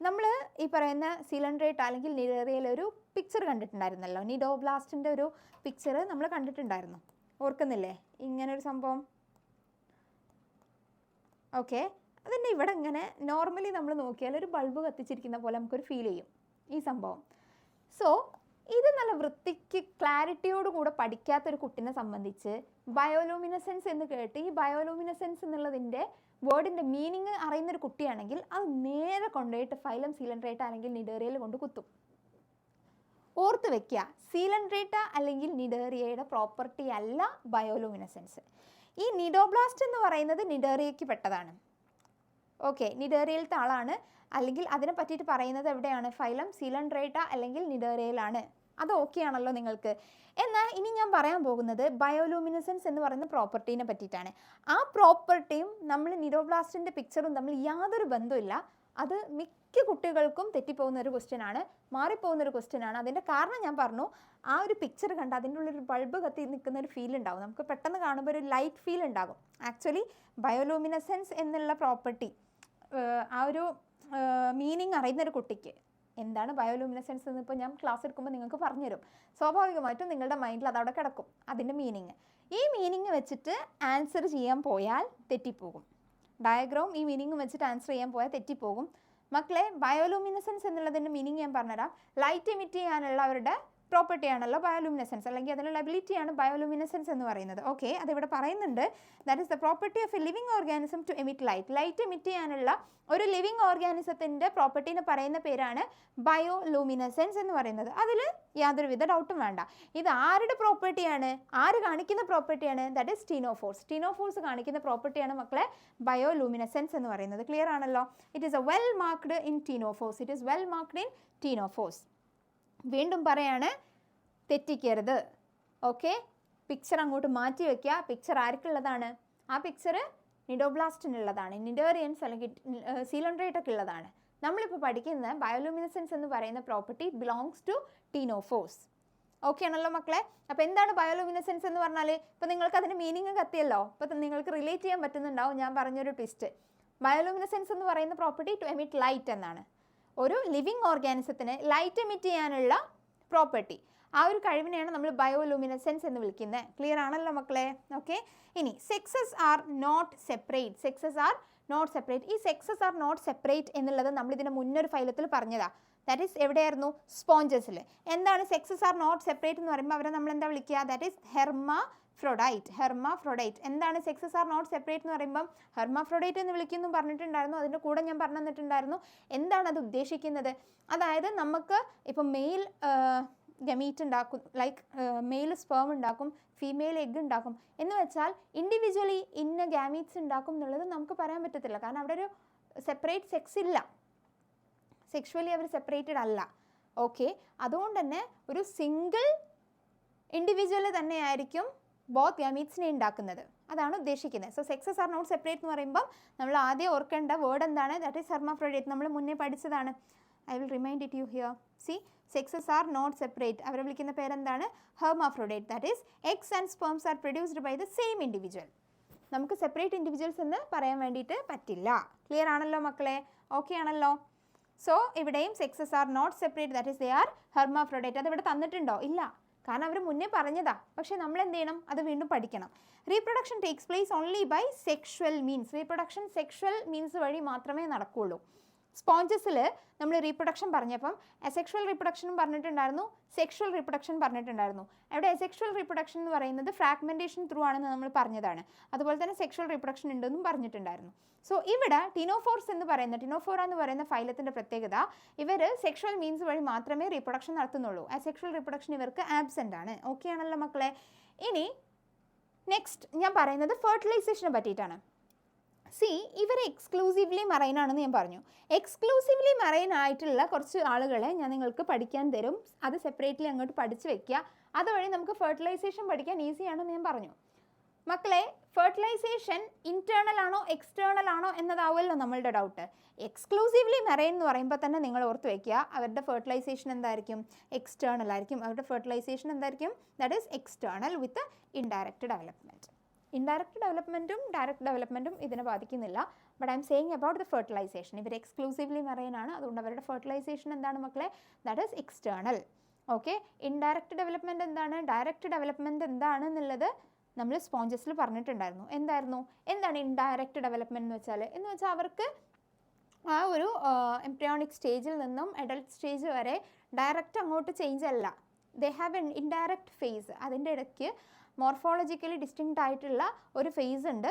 നമ്മൾ ഈ പറയുന്ന സീലൻഡ്രേറ്റ് അല്ലെങ്കിൽ നിഡേറിയയിൽ ഒരു പിക്ചർ കണ്ടിട്ടുണ്ടായിരുന്നല്ലോ, നിഡോബ്ലാസ്റ്റിൻ്റെ ഒരു പിക്ചർ നമ്മൾ കണ്ടിട്ടുണ്ടായിരുന്നു. ഓർക്കുന്നില്ലേ ഇങ്ങനൊരു സംഭവം? ഓക്കെ, അതിൻ്റെ ഇവിടെ ഇങ്ങനെ നോർമലി നമ്മൾ നോക്കിയാൽ ഒരു ബൾബ് കത്തിച്ചിരിക്കുന്ന പോലെ നമുക്കൊരു ഫീൽ ചെയ്യും ഈ സംഭവം. സോ ഇത് നല്ല വൃത്തിക്ക് ക്ലാരിറ്റിയോടുകൂടെ പഠിക്കാത്തൊരു കുട്ടിനെ സംബന്ധിച്ച് ബയോലൂമിനസെൻസ് എന്ന് കേട്ട് ഈ ബയോലൂമിനസെൻസ് എന്നുള്ളതിൻ്റെ വേർഡിൻ്റെ മീനിങ് അറിയുന്നൊരു കുട്ടിയാണെങ്കിൽ അത് നേരെ കൊണ്ടുപോയിട്ട് ഫൈലം സീലൻഡ്രേറ്റ അല്ലെങ്കിൽ നിഡേറിയയിൽ കൊണ്ട് കുത്തും. ഓർത്ത് വെക്കുക, സീലൻഡ്രേറ്റ അല്ലെങ്കിൽ നിഡേറിയയുടെ പ്രോപ്പർട്ടി അല്ല ബയോലൂമിനസെൻസ്. ഈ നിഡോബ്ലാസ്റ്റ് എന്ന് പറയുന്നത് നിഡേറിയയ്ക്ക് പെട്ടതാണ്. ഓക്കെ, നിഡേറിയയിലത്തെ ആളാണ്, അല്ലെങ്കിൽ അതിനെ പറ്റിയിട്ട് പറയുന്നത് എവിടെയാണ്? ഫൈലം സീലൻഡ്രേറ്റ അല്ലെങ്കിൽ നിഡേറിയയിലാണ്. അത് ഓക്കെ ആണല്ലോ നിങ്ങൾക്ക്? എന്നാൽ ഇനി ഞാൻ പറയാൻ പോകുന്നത് ബയോലൂമിനസെൻസ് എന്ന് പറയുന്ന പ്രോപ്പർട്ടീനെ പറ്റിയിട്ടാണ്. ആ പ്രോപ്പർട്ടിയും നമ്മൾ നിഡോബ്ലാസ്റ്റിൻ്റെ പിക്ചറും തമ്മിൽ യാതൊരു ബന്ധമില്ല. അത് മിക്ക കുട്ടികൾക്കും തെറ്റിപ്പോകുന്ന ഒരു ക്വസ്റ്റ്യൻ ആണ്, മാറിപ്പോകുന്നൊരു ക്വസ്റ്റ്യൻ ആണ്. അതിൻ്റെ കാരണം ഞാൻ പറഞ്ഞു, ആ ഒരു പിക്ചർ കണ്ട് അതിൻ്റെ ഉള്ളൊരു ബൾബ് കത്തി നിൽക്കുന്ന ഒരു ഫീൽ ഉണ്ടാവും. നമുക്ക് പെട്ടെന്ന് കാണുമ്പോൾ ഒരു ലൈറ്റ് ഫീൽ ഉണ്ടാകും. ആക്ച്വലി ബയോലൂമിനസെൻസ് എന്നുള്ള പ്രോപ്പർട്ടി, ആ ഒരു മീനിങ് അറിയുന്നൊരു കുട്ടിക്ക് എന്താണ് ബയോലൂമിനസെൻസ് എന്ന് ഇപ്പോൾ ഞാൻ ക്ലാസ് എടുക്കുമ്പോൾ നിങ്ങൾക്ക് പറഞ്ഞുതരും. സ്വാഭാവികമായിട്ടും നിങ്ങളുടെ മൈൻഡിൽ അതവിടെ കിടക്കും, അതിൻ്റെ മീനിങ്. ഈ മീനിങ് വെച്ചിട്ട് ആൻസർ ചെയ്യാൻ പോയാൽ തെറ്റിപ്പോകും. ഡയഗ്രാം ഈ മീനിങ് വെച്ചിട്ട് ആൻസർ ചെയ്യാൻ പോയാൽ തെറ്റിപ്പോകും. മക്കളെ, ബയോലൂമിനസെൻസ് എന്നുള്ളതിൻ്റെ മീനിങ് ഞാൻ പറഞ്ഞുതരാം. ലൈറ്റ് എമിറ്റ് ചെയ്യാനുള്ള അവരുടെ പ്രോപ്പർട്ടിയാണല്ലോ ബയോലൂമിനസെൻസ്, അല്ലെങ്കിൽ അതിനുള്ള എബിലിറ്റിയാണ് ബയോലൂമിനസെൻസ് എന്ന് പറയുന്നത്. ഓക്കെ, അതിവിടെ പറയുന്നുണ്ട്, that is the property of a living organism to emit light. Light emit ചെയ്യാനുള്ള ഒരു ലിവിങ് ഓർഗാനിസത്തിൻ്റെ പ്രോപ്പർട്ടീനെ പറയുന്ന പേരാണ് ബയോലൂമിനസെൻസ് എന്ന് പറയുന്നത്. അതിൽ യാതൊരുവിധ ഡൗട്ടും വേണ്ട. ഇത് ആരുടെ പ്രോപ്പർട്ടിയാണ്? ആര് കാണിക്കുന്ന പ്രോപ്പർട്ടിയാണ്? That is ടീനോഫോഴ്സ്. ടീനോഫോഴ്സ് കാണിക്കുന്ന പ്രോപ്പർട്ടിയാണ് മക്കളെ ബയോലൂമിനസെൻസ് എന്ന് പറയുന്നത്. ക്ലിയർ ആണല്ലോ? It is a well marked in ctenophores. It is well marked in ctenophores. വീണ്ടും പറയാണ്, തെറ്റിക്കരുത്. ഓക്കെ, പിക്ചർ അങ്ങോട്ട് മാറ്റി വയ്ക്കുക. പിക്ചർ ആർക്കുള്ളതാണ്? ആ പിക്ചർ നിഡോബ്ലാസ്റ്റിനുള്ളതാണ്, നിഡേറിയൻസ് അല്ലെങ്കിൽ സീലൻഡ്രേറ്റൊക്കെ ഉള്ളതാണ്. നമ്മളിപ്പോൾ പഠിക്കുന്ന ബയോലൂമിനസെൻസ് എന്ന് പറയുന്ന പ്രോപ്പർട്ടി ബിലോങ്സ് ടു ടീനോഫോഴ്സ്. ഓക്കെ ആണല്ലോ മക്കളെ? അപ്പോൾ എന്താണ് ബയോലൂമിനസെൻസ് എന്ന് പറഞ്ഞാൽ, ഇപ്പോൾ നിങ്ങൾക്ക് അതിൻ്റെ മീനിങ് കത്തിയല്ലോ. ഇപ്പോൾ നിങ്ങൾക്ക് റിലേറ്റ് ചെയ്യാൻ പറ്റുന്നുണ്ടാവും ഞാൻ പറഞ്ഞൊരു ട്വിസ്റ്റ്. ബയോലൂമിനസെൻസ് എന്ന് പറയുന്ന പ്രോപ്പർട്ടി ടു എമിറ്റ് ലൈറ്റ് എന്നാണ്. ഒരു ലിവിങ് ഓർഗാനിസത്തിന് ലൈറ്റ് എമിറ്റ് ചെയ്യാനുള്ള പ്രോപ്പർട്ടി, ആ ഒരു കഴിവിനെയാണ് നമ്മൾ ബയോലൂമിനസെൻസ് എന്ന് വിളിക്കുന്നത്. ക്ലിയർ ആണല്ലോ മക്കളെ? ഓക്കെ. ഇനി sexes are not separate. Sexes are not separate. ഈ സെക്സസ് ആർ നോട്ട് സെപ്പറേറ്റ് എന്നുള്ളത് നമ്മൾ ഇതിൻ്റെ മുന്നൊരു ഫൈലത്തിൽ പറഞ്ഞതാണ്. ദാറ്റ് ഈസ് എവിടെയായിരുന്നു? സ്പോഞ്ചസിൽ. എന്താണ് സെക്സസ് ആർ നോട്ട് സെപ്പറേറ്റ് എന്ന് പറയുമ്പോൾ അവരെ നമ്മൾ എന്താ വിളിക്കുക? That is hermaphrodite. ഹെർമാഫ്രോഡൈറ്റ്. എന്താണ് സെക്സസ് ആർ നോട്ട് സെപ്പറേറ്റ് എന്ന് പറയുമ്പം? ഹെർമാഫ്രോഡൈറ്റ് എന്ന് വിളിക്കുന്നു പറഞ്ഞിട്ടുണ്ടായിരുന്നു. അതിൻ്റെ കൂടെ ഞാൻ പറഞ്ഞു തന്നിട്ടുണ്ടായിരുന്നു എന്താണ് അത് ഉദ്ദേശിക്കുന്നത്. അതായത് നമുക്ക് ഇപ്പം മെയിൽ ഗമീറ്റ് ഉണ്ടാക്കും, ലൈക്ക് മെയിൽ സ്പേം ഉണ്ടാക്കും, ഫീമെയിൽ എഗ് ഉണ്ടാക്കും എന്ന് വെച്ചാൽ ഇൻഡിവിജ്വലി ഇന്ന ഗാമീറ്റ്സ് ഉണ്ടാക്കും എന്നുള്ളത് നമുക്ക് പറയാൻ പറ്റത്തില്ല. കാരണം അവിടെ ഒരു സെപ്പറേറ്റ് സെക്സ് ഇല്ല, സെക്ഷുവലി അവർ സെപ്പറേറ്റഡ് അല്ല. ഓക്കെ. അതുകൊണ്ട് തന്നെ ഒരു സിംഗിൾ ഇൻഡിവിജ്വൽ തന്നെയായിരിക്കും ബോത്ത് ഗാമീറ്റ്സിനെ ഉണ്ടാക്കുന്നത്. അതാണ് ഉദ്ദേശിക്കുന്നത്. So sexes are not separate എന്ന് പറയുമ്പം നമ്മൾ ആദ്യം ഓർക്കേണ്ട വേർഡ് എന്താണ്? That is hermaphrodite. നമ്മൾ മുന്നേ പഠിച്ചതാണ്. I will remind it you here. See, sexes are not separate. അവരെ വിളിക്കുന്ന പേരെന്താണ്? Hermaphrodite. That is eggs and sperms are produced by the same individual. നമുക്ക് സെപ്പറേറ്റ് ഇൻഡിവിജ്വൽസ് എന്ന് പറയാൻ വേണ്ടിയിട്ട് പറ്റില്ല. ക്ലിയർ ആണല്ലോ മക്കളെ? ഓക്കെ ആണല്ലോ? സോ ഇവിടെയും sexes are not separate, that is they are hermaphrodite. അത് ഇവിടെ തന്നിട്ടുണ്ടോ? ഇല്ല, കാരണം അവർ മുന്നേ പറഞ്ഞതാ. പക്ഷേ നമ്മൾ എന്ത് ചെയ്യണം? അത് വീണ്ടും പഠിക്കണം. Reproduction takes place only by sexual means. Reproduction sexual means വഴി മാത്രമേ നടക്കുകയുള്ളൂ. സ്പോഞ്ചസിൽ നമ്മൾ റീപ്രൊഡക്ഷൻ പറഞ്ഞപ്പം അസെക്ഷുവൽ റീപ്രൊഡക്ഷനും പറഞ്ഞിട്ടുണ്ടായിരുന്നു, സെക്ഷുവൽ റീപ്രൊഡക്ഷൻ പറഞ്ഞിട്ടുണ്ടായിരുന്നു. അവിടെ അസെക്ഷുവൽ റീപ്രൊഡക്ഷൻ എന്ന് പറയുന്നത് ഫ്രാഗ്മെൻറ്റേഷൻ ത്രൂ ആണെന്ന് നമ്മൾ പറഞ്ഞതാണ്. അതുപോലെ തന്നെ സെക്ഷുവൽ റീപ്രൊഡക്ഷൻ ഉണ്ടെന്നും പറഞ്ഞിട്ടുണ്ടായിരുന്നു. സോ ഇവിടെ ടിനോഫോർസ് എന്ന് പറയുന്ന, ടിനോഫോറ എന്ന് പറയുന്ന ഫൈലത്തിൻ്റെ പ്രത്യേകത, ഇവർ സെക്ഷുവൽ മീൻസ് വഴി മാത്രമേ റീപ്രൊഡക്ഷൻ നടത്തുന്നുള്ളൂ. അസെക്ഷുവൽ റീപ്രൊഡക്ഷൻ ഇവർക്ക് ആബ്സെൻ്റ് ആണ്. ഓക്കെ ആണല്ലോ മക്കളെ? ഇനി നെക്സ്റ്റ് ഞാൻ പറയുന്നത് ഫെർട്ടിലൈസേഷനെ പറ്റിയിട്ടാണ്. സി, ഇവർ എക്സ്ക്ലൂസീവ്ലി മറൈൻ ആണെന്ന് ഞാൻ പറഞ്ഞു. എക്സ്ക്ലൂസീവ്ലി മറൈൻ ആയിട്ടുള്ള കുറച്ച് ആളുകളെ ഞാൻ നിങ്ങൾക്ക് പഠിക്കാൻ തരും. അത് സെപ്പറേറ്റ്ലി അങ്ങോട്ട് പഠിച്ച് വെക്കുക. അതുവഴി നമുക്ക് ഫെർട്ടിലൈസേഷൻ പഠിക്കാൻ ഈസിയാണെന്ന് ഞാൻ പറഞ്ഞു. മക്കളെ, ഫെർട്ടിലൈസേഷൻ ഇൻറ്റേർണൽ ആണോ എക്സ്റ്റേർണൽ ആണോ എന്നതാവുമല്ലോ നമ്മളുടെ ഡൗട്ട്. എക്സ്ക്ലൂസീവ്ലി മറൈൻ എന്ന് പറയുമ്പോൾ തന്നെ നിങ്ങൾ ഓർത്ത് വയ്ക്കുക, അവരുടെ ഫെർട്ടിലൈസേഷൻ എന്തായിരിക്കും? എക്സ്റ്റേർണൽ ആയിരിക്കും. അവരുടെ ഫെർട്ടിലൈസേഷൻ എന്തായിരിക്കും? That is external with indirect development. Indirect ഡെവലപ്മെൻറ്റും ഡയറക്റ്റ് ഡെവലപ്മെൻറ്റും ഇതിനെ ബാധിക്കുന്നില്ല. But I'm saying about the fertilisation. ഇവർ എക്സ്ക്ലൂസീവ്ലി മറൈൻ ആണ്. അതുകൊണ്ട് അവരുടെ ഫെർട്ടിലൈസേഷൻ എന്താണ് മക്കളെ? That is external. Okay. Indirect development എന്താണ്? ഡയറക്റ്റ് ഡെവലപ്മെൻറ്റ് എന്താണ് എന്നുള്ളത് നമ്മൾ സ്പോഞ്ചസിൽ പറഞ്ഞിട്ടുണ്ടായിരുന്നു. എന്താണ് ഇൻഡയറക്റ്റ് ഡെവലപ്മെൻറ്റ് എന്ന് വെച്ചാൽ അവർക്ക് ആ ഒരു എംബ്രിയോണിക് സ്റ്റേജിൽ നിന്നും അഡൾട്ട് സ്റ്റേജ് വരെ ഡയറക്റ്റ് അങ്ങോട്ട് ചേഞ്ച് അല്ല. They have an indirect phase. അതിൻ്റെ ഇടയ്ക്ക് മോർഫോളജിക്കലി ഡിസ്റ്റിങ്ക്റ്റ് ആയിട്ടുള്ള ഒരു ഫേസ് ഉണ്ട്.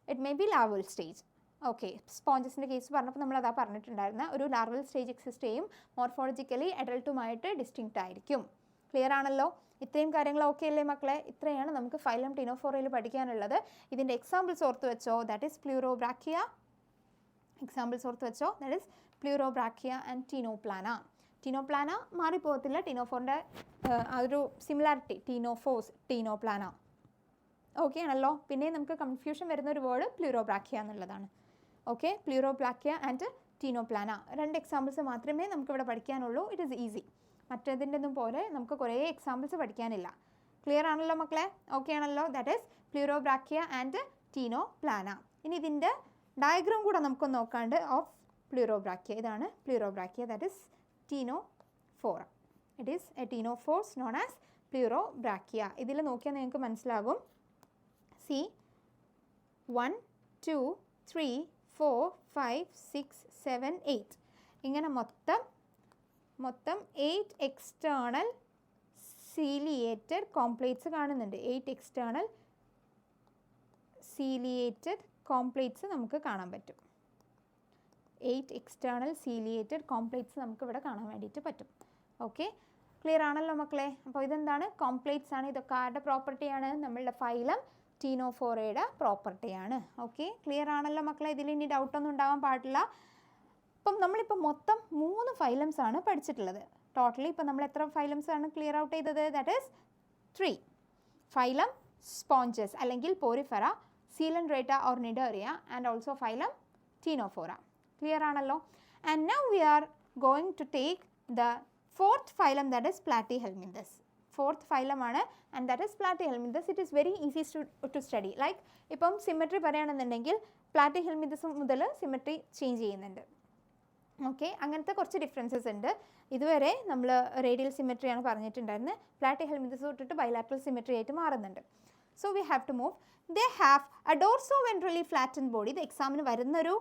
It may be larval stage. Okay. സ്പോഞ്ചസിൻ്റെ കേസ് പറഞ്ഞപ്പോൾ നമ്മൾ അതാ പറഞ്ഞിട്ടുണ്ടായിരുന്ന ഒരു ലാർവൽ സ്റ്റേജ് എക്സിസ്റ്റ് ചെയ്യും. മോർഫോളജിക്കലി അഡൾട്ടുമായിട്ട് ഡിസ്റ്റിങ്ക്റ്റ് ആയിരിക്കും. ക്ലിയർ ആണല്ലോ? ഇത്രയും കാര്യങ്ങൾ ഓക്കെ അല്ലേ മക്കളെ? ഇത്രയാണ് നമുക്ക് ഫൈലം ടിനോഫോറയിൽ പഠിക്കാനുള്ളത്. ഇതിൻ്റെ എക്സാമ്പിൾസ് ഓർത്ത് വെച്ചോ. That is പ്ലൂറോബ്രാക്കിയ. എക്സാമ്പിൾസ് ഓർത്ത് വെച്ചോ. That is Pleurobrachia and Ctenoplana. Ctenoplana മാറിപ്പോകത്തില്ല. ടീനോഫോറിൻ്റെ ആ ഒരു സിമിലാരിറ്റി, ടീനോഫോസ്, ടീനോപ്ലാന. ഓക്കെ ആണല്ലോ? പിന്നെ നമുക്ക് കൺഫ്യൂഷൻ വരുന്ന ഒരു വേർഡ് പ്ലൂറോബ്രാക്കിയ എന്നുള്ളതാണ്. Okay. Pleurobrachia and Ctenoplana 2 examples മാത്രമേ നമുക്കിവിടെ പഠിക്കാനുള്ളൂ. It is easy. മറ്റേതിൻ്റെ ഒന്നും പോലെ നമുക്ക് കുറേ എക്സാമ്പിൾസ് പഠിക്കാനില്ല. ക്ലിയർ ആണല്ലോ മക്കളെ? ഓക്കെ ആണല്ലോ? That is Pleurobrachia and Ctenoplana. ഇനി ഇതിൻ്റെ ഡയഗ്രാം കൂടെ നമുക്കൊന്ന് നോക്കാണ്ട് ഓഫ് പ്ലൂറോബ്രാക്കിയ. ഇതാണ് Pleurobrachia. That is Ctenophora. It is a ctenophores known as Pleurobrachia. ഇതിൽ നോക്കിയാൽ നിങ്ങൾക്ക് മനസ്സിലാകും. സി, 1 2 3 4 5 6 7 8 ഇങ്ങനെ മൊത്തം 8 എക്സ്റ്റേണൽ സീലിയേറ്റഡ് കോംപ്ലേറ്റ്സ് കാണുന്നുണ്ട്. 8 എക്സ്റ്റേണൽ സീലിയേറ്റഡ് കോംപ്ലേറ്റ്സ് നമുക്ക് കാണാൻ പറ്റും. 8 എക്സ്റ്റേണൽ സീലിയേറ്റഡ് കോംപ്ലേറ്റ്സ് നമുക്ക് ഇവിടെ കാണാൻ വേണ്ടിയിട്ട് പറ്റും. ഓക്കെ. ക്ലിയർ ആണല്ലോ മക്കളെ? അപ്പോൾ ഇതെന്താണ്? കോംപ്ലേറ്റ്സ് ആണ്. ഇതൊക്കെ ആരുടെ പ്രോപ്പർട്ടിയാണ്? നമ്മളുടെ ഫൈലം ടീനോഫോറയുടെ പ്രോപ്പർട്ടിയാണ്. ഓക്കെ. ക്ലിയർ ആണല്ലോ മക്കളെ? ഇതിൽ ഇനി ഡൗട്ടൊന്നും ഉണ്ടാവാൻ പാടില്ല. ഇപ്പം നമ്മളിപ്പോൾ മൊത്തം 3 ഫൈലംസ് ആണ് പഠിച്ചിട്ടുള്ളത്. ടോട്ടലി ഇപ്പോൾ നമ്മൾ എത്ര ഫൈലംസ് ആണ് ക്ലിയർ ഔട്ട് ചെയ്തത്? That is 3. ഫൈലം സ്പോഞ്ചസ് അല്ലെങ്കിൽ Porifera, Coelenterata or Cnidaria and also phylum Ctenophora. Clear ആണല്ലോ? And now we are going to take the 4th phylum, that is Platyhelminthes. fourth phylum ആണ്, and that is Platyhelminthes. It is very easy to study. Like ഇപ്പം സിമെട്രി പറയുകയാണെന്നുണ്ടെങ്കിൽ Platyhelminthes മുതൽ സിമെട്രി ചേഞ്ച് ചെയ്യുന്നുണ്ട്. ഓക്കെ, അങ്ങനത്തെ കുറച്ച് ഡിഫറൻസസ് ഉണ്ട്. ഇതുവരെ നമ്മൾ റേഡിയൽ സിമെട്രിയാണ് പറഞ്ഞിട്ടുണ്ടായിരുന്നത്. Platyhelminthes തൊട്ടിട്ട് ബൈലാറ്ററൽ സിമെട്രി ആയിട്ട് മാറുന്നുണ്ട്. So we have to move. They have a dorsoventrally flattened body. ഇത് എക്സാമിന് വരുന്നൊരു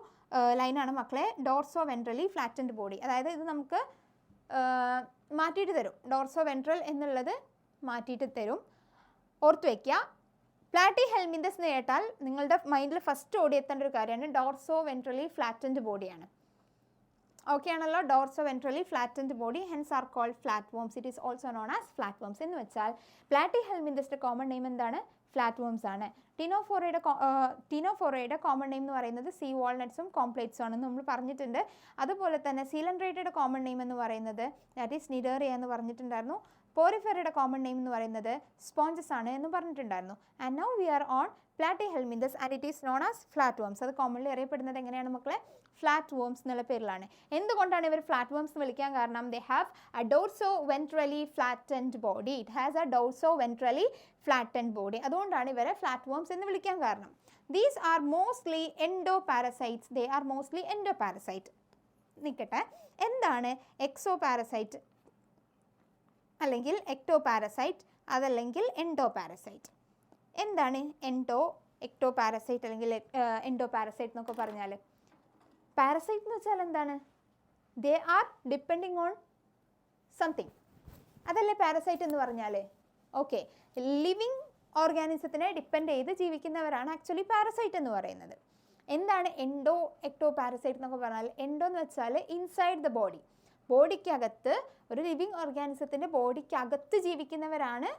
ലൈനാണ് മക്കളെ, ഡോർസോവെൻട്രലി ഫ്ലാറ്റൻഡ് ബോഡി. അതായത് ഇത് നമുക്ക് മാറ്റിയിട്ട് തരും. ഡോർസോവെൻട്രൽ എന്നുള്ളത് മാറ്റിയിട്ട് തരും. ഓർത്ത് വയ്ക്കുക, Platyhelminthes എന്ന് കേട്ടാൽ നിങ്ങളുടെ മൈൻഡിൽ ഫസ്റ്റ് ഓടിയെത്തേണ്ട ഒരു കാര്യമാണ് ഡോർസോവെൻട്രലി ഫ്ലാറ്റൻഡ് ബോഡിയാണ്. ഓക്കെ ആണല്ലോ, dorsoventrally flattened body, hence are called flat worms. It is also known as flat വർംസ്. എന്ന് വെച്ചാൽ Platyhelminthes കോമൺ നെയിം എന്താണ്? ഫ്ലാറ്റ് വർംസ് ആണ്. ടീനോഫോറയുടെ കോമൺ നെയിം എന്ന് പറയുന്നത് സീ വാൾനട്ട്സും കോംപ്ലേറ്റ്സും ആണെന്ന് നമ്മൾ പറഞ്ഞിട്ടുണ്ട്. അതുപോലെ തന്നെ സീലൻഡ്രേറ്റയുടെ കോമൺ നെയിം എന്ന് പറയുന്നത് ദാറ്റ് ഈസ് നിഡേറിയ എന്ന് പറഞ്ഞിട്ടുണ്ടായിരുന്നു. പോറിഫെറയുടെ കോമൺ നെയിം എന്ന് പറയുന്നത് സ്പോഞ്ചസ് ആണ് എന്ന് പറഞ്ഞിട്ടുണ്ടായിരുന്നു. And now we R on Platyhelminthes and it is known as flat വർംസ്. അത് കോമൺലി അറിയപ്പെടുന്നത് എങ്ങനെയാണ് മക്കളെ? ഫ്ലാറ്റ് വർംസ് എന്നുള്ള പേരിലാണ്. എന്തുകൊണ്ടാണ് ഇവർ ഫ്ലാറ്റ് വർംസ് എന്ന് വിളിക്കാൻ കാരണം? They have a dorsoventrally flattened body. It has a dorsoventrally flattened body. അതുകൊണ്ടാണ് ഇവരെ ഫ്ലാറ്റ് വർംസ് എന്ന് വിളിക്കാൻ കാരണം. These are mostly endoparasites. They are mostly endoparasite. നിൽക്കട്ടെ, എന്താണ് എക്സോപാരസൈറ്റ് അല്ലെങ്കിൽ എക്ടോപാരസൈറ്റ് അതല്ലെങ്കിൽ എൻഡോപാരസൈറ്റ്? എന്താണ് എക്ടോപാരസൈറ്റ് അല്ലെങ്കിൽ എൻഡോപാരസൈറ്റ് എന്നൊക്കെ പറഞ്ഞാൽ? പാരസൈറ്റ് എന്ന് വെച്ചാൽ എന്താണ്? They are depending on something, അതല്ലേ പാരസൈറ്റ് എന്ന് പറഞ്ഞാൽ? ഓക്കെ, ലിവിങ് ഓർഗാനിസത്തിനെ ഡിപ്പെൻഡ് ചെയ്ത് ജീവിക്കുന്നവരാണ് ആക്ച്വലി പാരസൈറ്റ് എന്ന് പറയുന്നത്. എന്താണ് എക്ടോപാരസൈറ്റ് എന്നൊക്കെ പറഞ്ഞാൽ? എൻഡോ എന്ന് വെച്ചാൽ ഇൻസൈഡ് ദ ബോഡി, ബോഡിക്കകത്ത്, ഒരു ലിവിങ് ഓർഗാനിസത്തിൻ്റെ ബോഡിക്കകത്ത് ജീവിക്കുന്നവരാണ്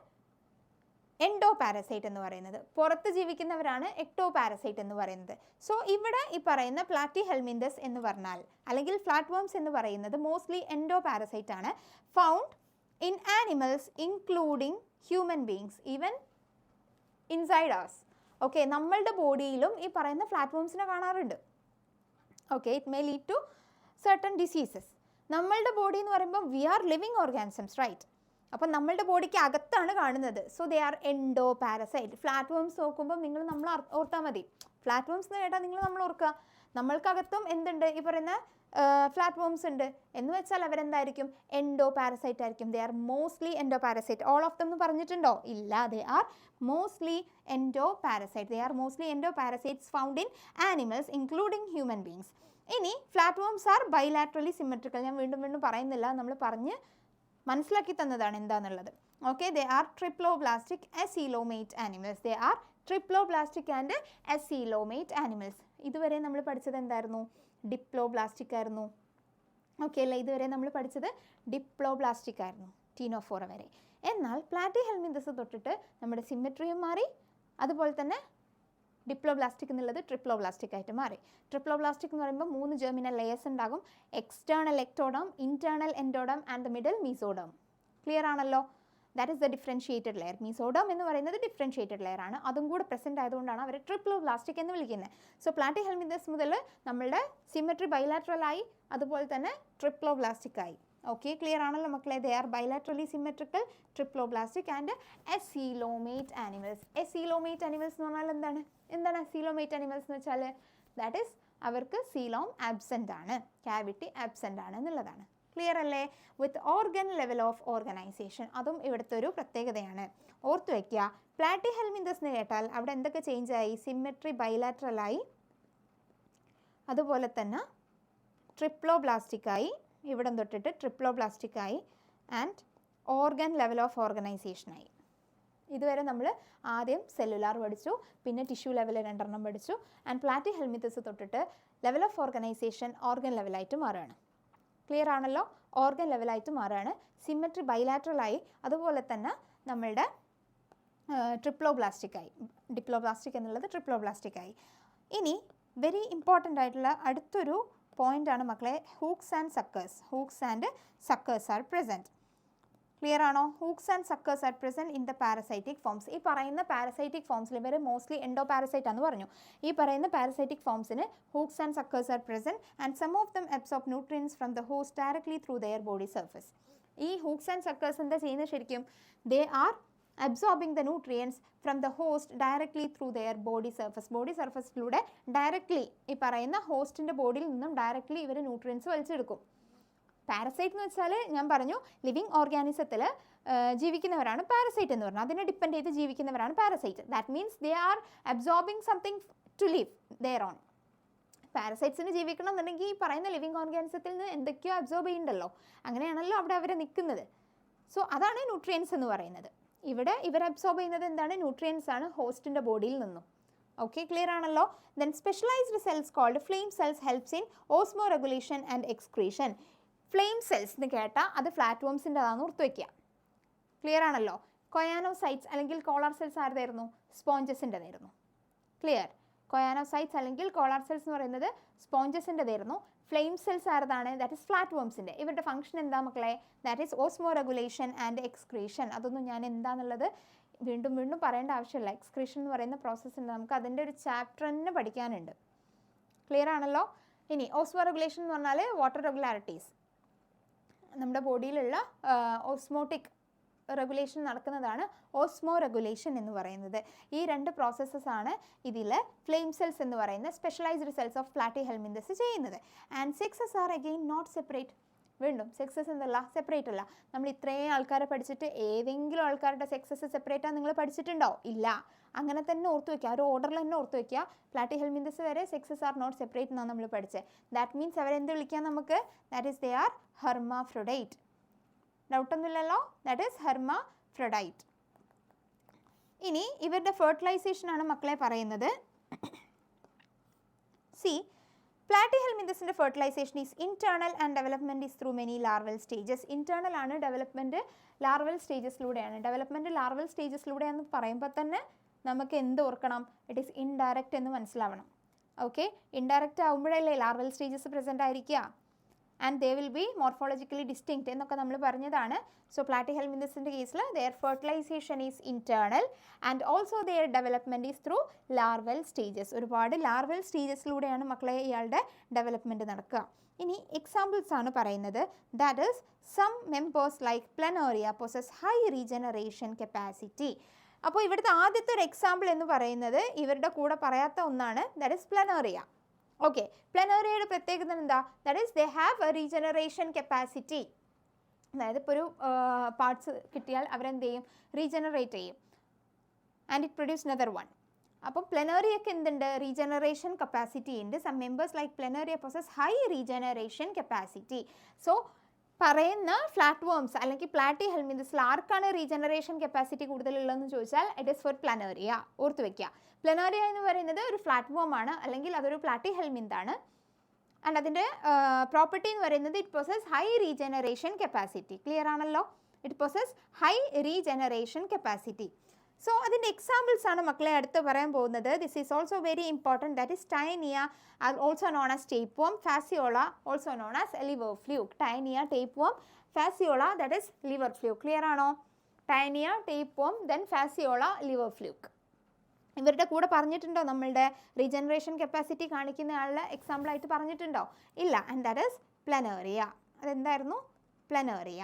എൻഡോപാരസൈറ്റ് എന്ന് പറയുന്നത്. പുറത്ത് ജീവിക്കുന്നവരാണ് എക്ടോപാരസൈറ്റ് എന്ന് പറയുന്നത്. സോ ഇവിടെ ഈ പറയുന്ന Platyhelminthes എന്ന് പറഞ്ഞാൽ അല്ലെങ്കിൽ ഫ്ലാറ്റ് വർംസ് എന്ന് പറയുന്നത് മോസ്റ്റ്ലി എൻഡോപാരസൈറ്റ് ആണ്. Found in animals including human beings, even inside us. Okay, നമ്മളുടെ ബോഡിയിലും ഈ പറയുന്ന ഫ്ലാറ്റ് വർംസിനെ കാണാറുണ്ട്. Okay, it may lead to certain diseases. നമ്മളുടെ ബോഡി എന്ന് പറയുമ്പോൾ we are living organisms, right? അപ്പം നമ്മളുടെ ബോഡിക്ക് അകത്താണ് കാണുന്നത്. So they are endoparasite. Flat worms നോക്കുമ്പോൾ നമ്മൾ ഓർത്താൽ മതി. ഫ്ലാറ്റ് വർംസ് എന്ന് കേട്ടാൽ നമ്മൾ ഓർക്കുക, നമ്മൾക്കകത്തും എന്തുണ്ട്? ഈ പറയുന്ന ഫ്ലാറ്റ് വർംസ് ഉണ്ട്. എന്ന് വെച്ചാൽ അവരെന്തായിരിക്കും? എൻഡോപാരസൈറ്റ് ആയിരിക്കും. They are mostly endoparasite. All of them എന്ന് പറഞ്ഞിട്ടുണ്ടോ? ഇല്ല, they are mostly endoparasite. They are mostly endoparasites found in animals including human beings. ഇനി flat worms are bilaterally symmetrical. ഞാൻ വീണ്ടും പറയുന്നില്ല, നമ്മൾ പറഞ്ഞ് മനസ്സിലാക്കി തന്നതാണ് എന്താണെന്നുള്ളത്. Okay, they are triploblastic acoelomate animals. They are triploblastic and acoelomate animals. ഇതുവരെ നമ്മൾ പഠിച്ചത് എന്തായിരുന്നു? ഡിപ്ലോബ്ലാസ്റ്റിക് ആയിരുന്നു. ഓക്കെ അല്ലേ? ഇതുവരെ നമ്മൾ പഠിച്ചത് ഡിപ്ലോബ്ലാസ്റ്റിക് ആയിരുന്നു, ടീനോഫോറ വരെ. എന്നാൽ Platyhelminthes തൊട്ടിട്ട് നമ്മുടെ സിമെട്രിയും മാറി, അതുപോലെ തന്നെ ഡിപ്ലോബ്ലാസ്റ്റിക് എന്നുള്ളത് ട്രിപ്ലോബ്ലാസ്റ്റിക് ആയിട്ട് മാറി. ട്രിപ്ലോബ്ലാസ്റ്റിക് എന്ന് പറയുമ്പോൾ 3 ജെർമിനൽ ലെയേഴ്സ് ഉണ്ടാകും. External ectoderm, internal endoderm and the middle mesoderm. Clear ആണല്ലോ? That is the differentiated layer. Mesoderm എന്ന് പറയുന്നത് ഡിഫറൻഷിയേറ്റഡ് ലെയർ ആണ്. അതും കൂടെ പ്രസൻറ്റ് ആയതുകൊണ്ടാണ് അവർ ട്രിപ്ലോബ്ലാസ്റ്റിക് എന്ന് വിളിക്കുന്നത്. സോ Platyhelminthes മുതൽ നമ്മളുടെ സിമെട്രി ബൈലാറ്ററൽ ആയി, അതുപോലെ തന്നെ ട്രിപ്ലോബ്ലാസ്റ്റിക് ആയി. ഓക്കെ, ക്ലിയർ ആണല്ലോ മക്കളെ? They R bilaterally symmetrical, triploblastic and acoelomate animals. Acoelomate animals എന്ന് പറഞ്ഞാൽ എന്താണ് അസീലോമേറ്റ് ആനിമൽസ് എന്ന് വെച്ചാൽ? ദാറ്റ് ഈസ് അവർക്ക് സീലോം ആബ്സെൻ്റ് ആണ്, ക്യാവിറ്റി ആബ്സെൻ്റ് ആണ് എന്നുള്ളതാണ്. ക്ലിയർ അല്ലേ? വിത്ത് ഓർഗൻ ലെവൽ ഓഫ് ഓർഗനൈസേഷൻ, അതും ഇവിടുത്തെ ഒരു പ്രത്യേകതയാണ്. ഓർത്ത് വയ്ക്കുക, Platyhelminthes എന്ന് കേട്ടാൽ അവിടെ എന്തൊക്കെ ചേഞ്ച് ആയി? സിമെട്രി ബൈലാറ്ററലായി, അതുപോലെ തന്നെ ട്രിപ്ലോബ്ലാസ്റ്റിക് ആയി, ഇവിടെ തൊട്ടിട്ട് ട്രിപ്ലോബ്ലാസ്റ്റിക് ആയി, ആൻഡ് ഓർഗൻ ലെവൽ ഓഫ് ഓർഗനൈസേഷനായി. ഇതുവരെ നമ്മൾ ആദ്യം സെല്ലുലാർ പഠിച്ചു, പിന്നെ ടിഷ്യൂ ലെവൽ 2 പഠിച്ചു. ആൻഡ് Platyhelminthes തൊട്ടിട്ട് ലെവൽ ഓഫ് ഓർഗനൈസേഷൻ ഓർഗൻ ലെവലായിട്ട് മാറുകയാണ്. ക്ലിയർ ആണല്ലോ? ഓർഗൻ ലെവലായിട്ട് മാറുകയാണ്. സിമെട്രി ബൈലാറ്ററലായി, അതുപോലെ തന്നെ നമ്മളുടെ ട്രിപ്ലോബ്ലാസ്റ്റിക് ആയി. ഡിപ്ലോബ്ലാസ്റ്റിക് എന്നുള്ളത് ട്രിപ്ലോബ്ലാസ്റ്റിക് ആയി. ഇനി വെരി ഇമ്പോർട്ടൻ്റ് ആയിട്ടുള്ള അടുത്തൊരു പോയിൻ്റാണ് മക്കളെ, hooks and suckers. Hooks and suckers are present. Clear ആണോ? Hooks and suckers are present in the parasitic forms. ഈ പറയുന്ന പാരസൈറ്റിക് ഫോംസിൽ ഇവർ മോസ്റ്റ്ലി എൻഡോപാരസൈറ്റ് ആണെന്ന് പറഞ്ഞു. ഈ പറയുന്ന പാരസൈറ്റിക് ഫോംസിന് hooks and suckers are present and some of them absorb nutrients from the host directly through their body surface. ഈ ഹൂക്സ് ആൻഡ് സക്കേഴ്സ് എന്താ ചെയ്യുന്നത് ശരിക്കും? They are absorbing the nutrients from the host directly through their body surface. Body സർഫസിലൂടെ ഡയറക്റ്റ്ലി ഈ പറയുന്ന ഹോസ്റ്റിൻ്റെ ബോഡിയിൽ നിന്നും ഡയറക്റ്റ്ലി ഇവർ ന്യൂട്രിയൻസ് വലിച്ചെടുക്കും. പാരസൈറ്റ് എന്ന് വെച്ചാൽ ഞാൻ പറഞ്ഞു ലിവിങ് ഓർഗാനിസത്തിൽ ജീവിക്കുന്നവരാണ് പാരസൈറ്റ് എന്ന് പറഞ്ഞാൽ. അതിനെ ഡിപ്പെൻഡ് ചെയ്ത് ജീവിക്കുന്നവരാണ് parasite. That means they are absorbing something to live their own. പാരസൈറ്റ്സിന് ജീവിക്കണം എന്നുണ്ടെങ്കിൽ ഈ പറയുന്ന ലിവിങ് ഓർഗാനിസത്തിൽ നിന്ന് എന്തൊക്കെയോ അബ്സോർബ് ചെയ്യുന്നുണ്ടല്ലോ, അങ്ങനെയാണല്ലോ അവിടെ അവർ നിൽക്കുന്നത്. സോ അതാണ് ന്യൂട്രിയൻസ് എന്ന് പറയുന്നത്. ഇവിടെ ഇവർ അബ്സോർബ് ചെയ്യുന്നത് എന്താണ്? ന്യൂട്രിയൻസ് ആണ് ഹോസ്റ്റിൻ്റെ ബോഡിയിൽ നിന്നും. ഓക്കെ, ക്ലിയർ ആണല്ലോ. Then specialised cells called flame cells helps in osmoregulation and excretion. Flame cells എന്ന് കേട്ടാൽ അത് ഫ്ലാറ്റ് വോംസിൻ്റെതാണെന്ന് ഓർത്ത് വയ്ക്കുക. ക്ലിയർ ആണല്ലോ. കൊയാനോസൈറ്റ്സ് അല്ലെങ്കിൽ കോളർ സെൽസ് ആരുതായിരുന്നു? സ്പോഞ്ചസിൻ്റെതായിരുന്നു. ക്ലിയർ. കൊയാനോസൈറ്റ്സ് അല്ലെങ്കിൽ കോളർ സെൽസ് എന്ന് പറയുന്നത് സ്പോഞ്ചസിൻ്റെതായിരുന്നു. ഫ്ലെയിം സെൽസ് ആരതാണ്? ദാറ്റ് ഇസ് ഫ്ലാറ്റ് വോംസിൻ്റെ. ഇവരുടെ ഫംഗ്ഷൻ എന്താ മക്കളെ? That is osmoregulation and excretion. അതൊന്നും ഞാൻ എന്താണെന്നുള്ളത് വീണ്ടും വീണ്ടും പറയേണ്ട ആവശ്യമില്ല. എക്സ്ക്രീഷൻ എന്ന് പറയുന്ന പ്രോസസ്സ് ഉണ്ട്, നമുക്ക് അതിൻ്റെ ഒരു ചാപ്റ്റർ തന്നെ പഠിക്കാനുണ്ട്. ക്ലിയർ ആണല്ലോ. ഇനി ഓസ്മോ റെഗുലേഷൻ എന്ന് പറഞ്ഞാൽ വാട്ടർ റെഗുലാരിറ്റീസ്, നമ്മുടെ ബോഡിയിലുള്ള ഓസ്മോട്ടിക് റെഗുലേഷൻ നടക്കുന്നതാണ് ഓസ്മോ റെഗുലേഷൻ എന്ന് പറയുന്നത്. ഈ രണ്ട് പ്രോസസ്സസ് ആണ് ഇതിൽ ഫ്ലെയിം സെൽസ് എന്ന് പറയുന്ന specialised cells of Platyhelminthes ചെയ്യുന്നത്. And sexes are again not separate. വീണ്ടും സെക്സസ് എന്തല്ല? സെപ്പറേറ്റ് അല്ല. നമ്മൾ ഇത്രയും ആൾക്കാരെ പഠിച്ചിട്ട് ഏതെങ്കിലും ആൾക്കാരുടെ സെക്സസ് സെപ്പറേറ്റ് ആണ് നിങ്ങൾ പഠിച്ചിട്ടുണ്ടോ? ഇല്ല. അങ്ങനെ തന്നെ ഓർത്ത് വയ്ക്കുക, ഒരു ഓർഡറിൽ തന്നെ ഓർത്ത് വയ്ക്കുക. പ്ലാറ്റി ഹെൽമിന്തസ് വരെ സെക്സസ് ആർ നോട്ട് സെപ്പറേറ്റ് എന്നാണ് നമ്മൾ പഠിച്ചത്. ദാറ്റ് മീൻസ് അവരെന്ത് വിളിക്കാം നമുക്ക്? That is they are hermaphrodite. ഡൗട്ടൊന്നുമില്ലല്ലോ. That is hermaphrodite. ഇനി ഇവരുടെ ഫെർട്ടിലൈസേഷൻ ആണ് മക്കളെ പറയുന്നത്. സി, പ്ലാറ്റിഹെൽമിന്തസിൻ്റെ fertilisation is internal and development is through many larval stages. Internal ആണ്, ഡെവലപ്മെൻറ്റ് ലാർവൽ സ്റ്റേജസിലൂടെയാണ്. ഡെവലപ്മെൻറ്റ് ലാർവൽ സ്റ്റേജസിലൂടെയാണെന്ന് പറയുമ്പോൾ തന്നെ നമുക്ക് എന്ത് ഓർക്കണം? ഇറ്റ് ഈസ് ഇൻഡയറക്റ്റ് എന്ന് മനസ്സിലാവണം. ഓക്കെ, ഇൻഡയറക്റ്റ് ആകുമ്പോഴല്ലേ ലാർവൽ സ്റ്റേജസ് പ്രസൻ്റ് ആയിരിക്കുക. And they will be morphologically distinct എന്നൊക്കെ നമ്മൾ പറഞ്ഞതാണ്. സോ പ്ലാറ്റിഹെൽമിന്തസിൻ്റെ കേസിൽ their fertilisation is internal and also their development is through larval stages. ഒരുപാട് ലാർവൽ സ്റ്റേജസിലൂടെയാണ് മക്കളെ ഇയാളുടെ ഡെവലപ്മെൻറ്റ് നടക്കുക. ഇനി എക്സാമ്പിൾസ് ആണ് പറയുന്നത്. That is some members like Planaria possess high regeneration capacity. അപ്പോൾ ഇവിടുത്തെ ആദ്യത്തെ ഒരു എക്സാമ്പിൾ എന്ന് പറയുന്നത് ഇവരുടെ കൂടെ പറയാത്ത ഒന്നാണ്. That is Planaria. ഓക്കെ, പ്ലനോറിയയുടെ പ്രത്യേകത എന്താ? That is they have a regeneration capacity. അതായത് ഇപ്പോൾ ഒരു പാർട്സ് കിട്ടിയാൽ അവരെന്ത് ചെയ്യും? റീജനറേറ്റ് ചെയ്യും. And it produce another one. അപ്പം പ്ലനോറിയക്ക് എന്തുണ്ട്? റീജനറേഷൻ കപ്പാസിറ്റി ഉണ്ട്. Some members like Planaria possess high regeneration capacity. So പറയുന്ന ഫ്ലാറ്റ് വോംസ് അല്ലെങ്കിൽ പ്ലാറ്റി ഹെൽമിന്തസിൽ ആർക്കാണ് റീജനറേഷൻ കപ്പാസിറ്റി കൂടുതലുള്ളതെന്ന് ചോദിച്ചാൽ ഇറ്റ് ഈസ് ഫോർ പ്ലനോറിയ. ഓർത്ത് വയ്ക്കുക. പ്ലനോറിയ എന്ന് പറയുന്നത് ഒരു ഫ്ലാറ്റ് വോം ആണ്, അല്ലെങ്കിൽ അതൊരു പ്ലാറ്റി ഹെൽമിന്താണ്. ആൻഡ് അതിൻ്റെ പ്രോപ്പർട്ടി എന്ന് പറയുന്നത് it possess high regeneration capacity. Clear ആണല്ലോ. It possess high regeneration capacity. So അതിൻ്റെ എക്സാമ്പിൾസ് ആണ് മക്കളെ അടുത്ത് പറയാൻ പോകുന്നത്. This is also very important. That is Taenia, also known as tape worm, Fasciola, also known as liver fluke. Taenia, tape worm, Fasciola, that is liver fluke. Clear ആണോ? Taenia, tape worm, then Fasciola, liver fluke. ഇവരുടെ കൂടെ പറഞ്ഞിട്ടുണ്ടോ നമ്മളുടെ റീജനറേഷൻ കപ്പാസിറ്റി കാണിക്കുന്ന ആളുടെ എക്സാമ്പിളായിട്ട് പറഞ്ഞിട്ടുണ്ടോ? ഇല്ല. And that is Planaria. അതെന്തായിരുന്നു? പ്ലനോറിയ.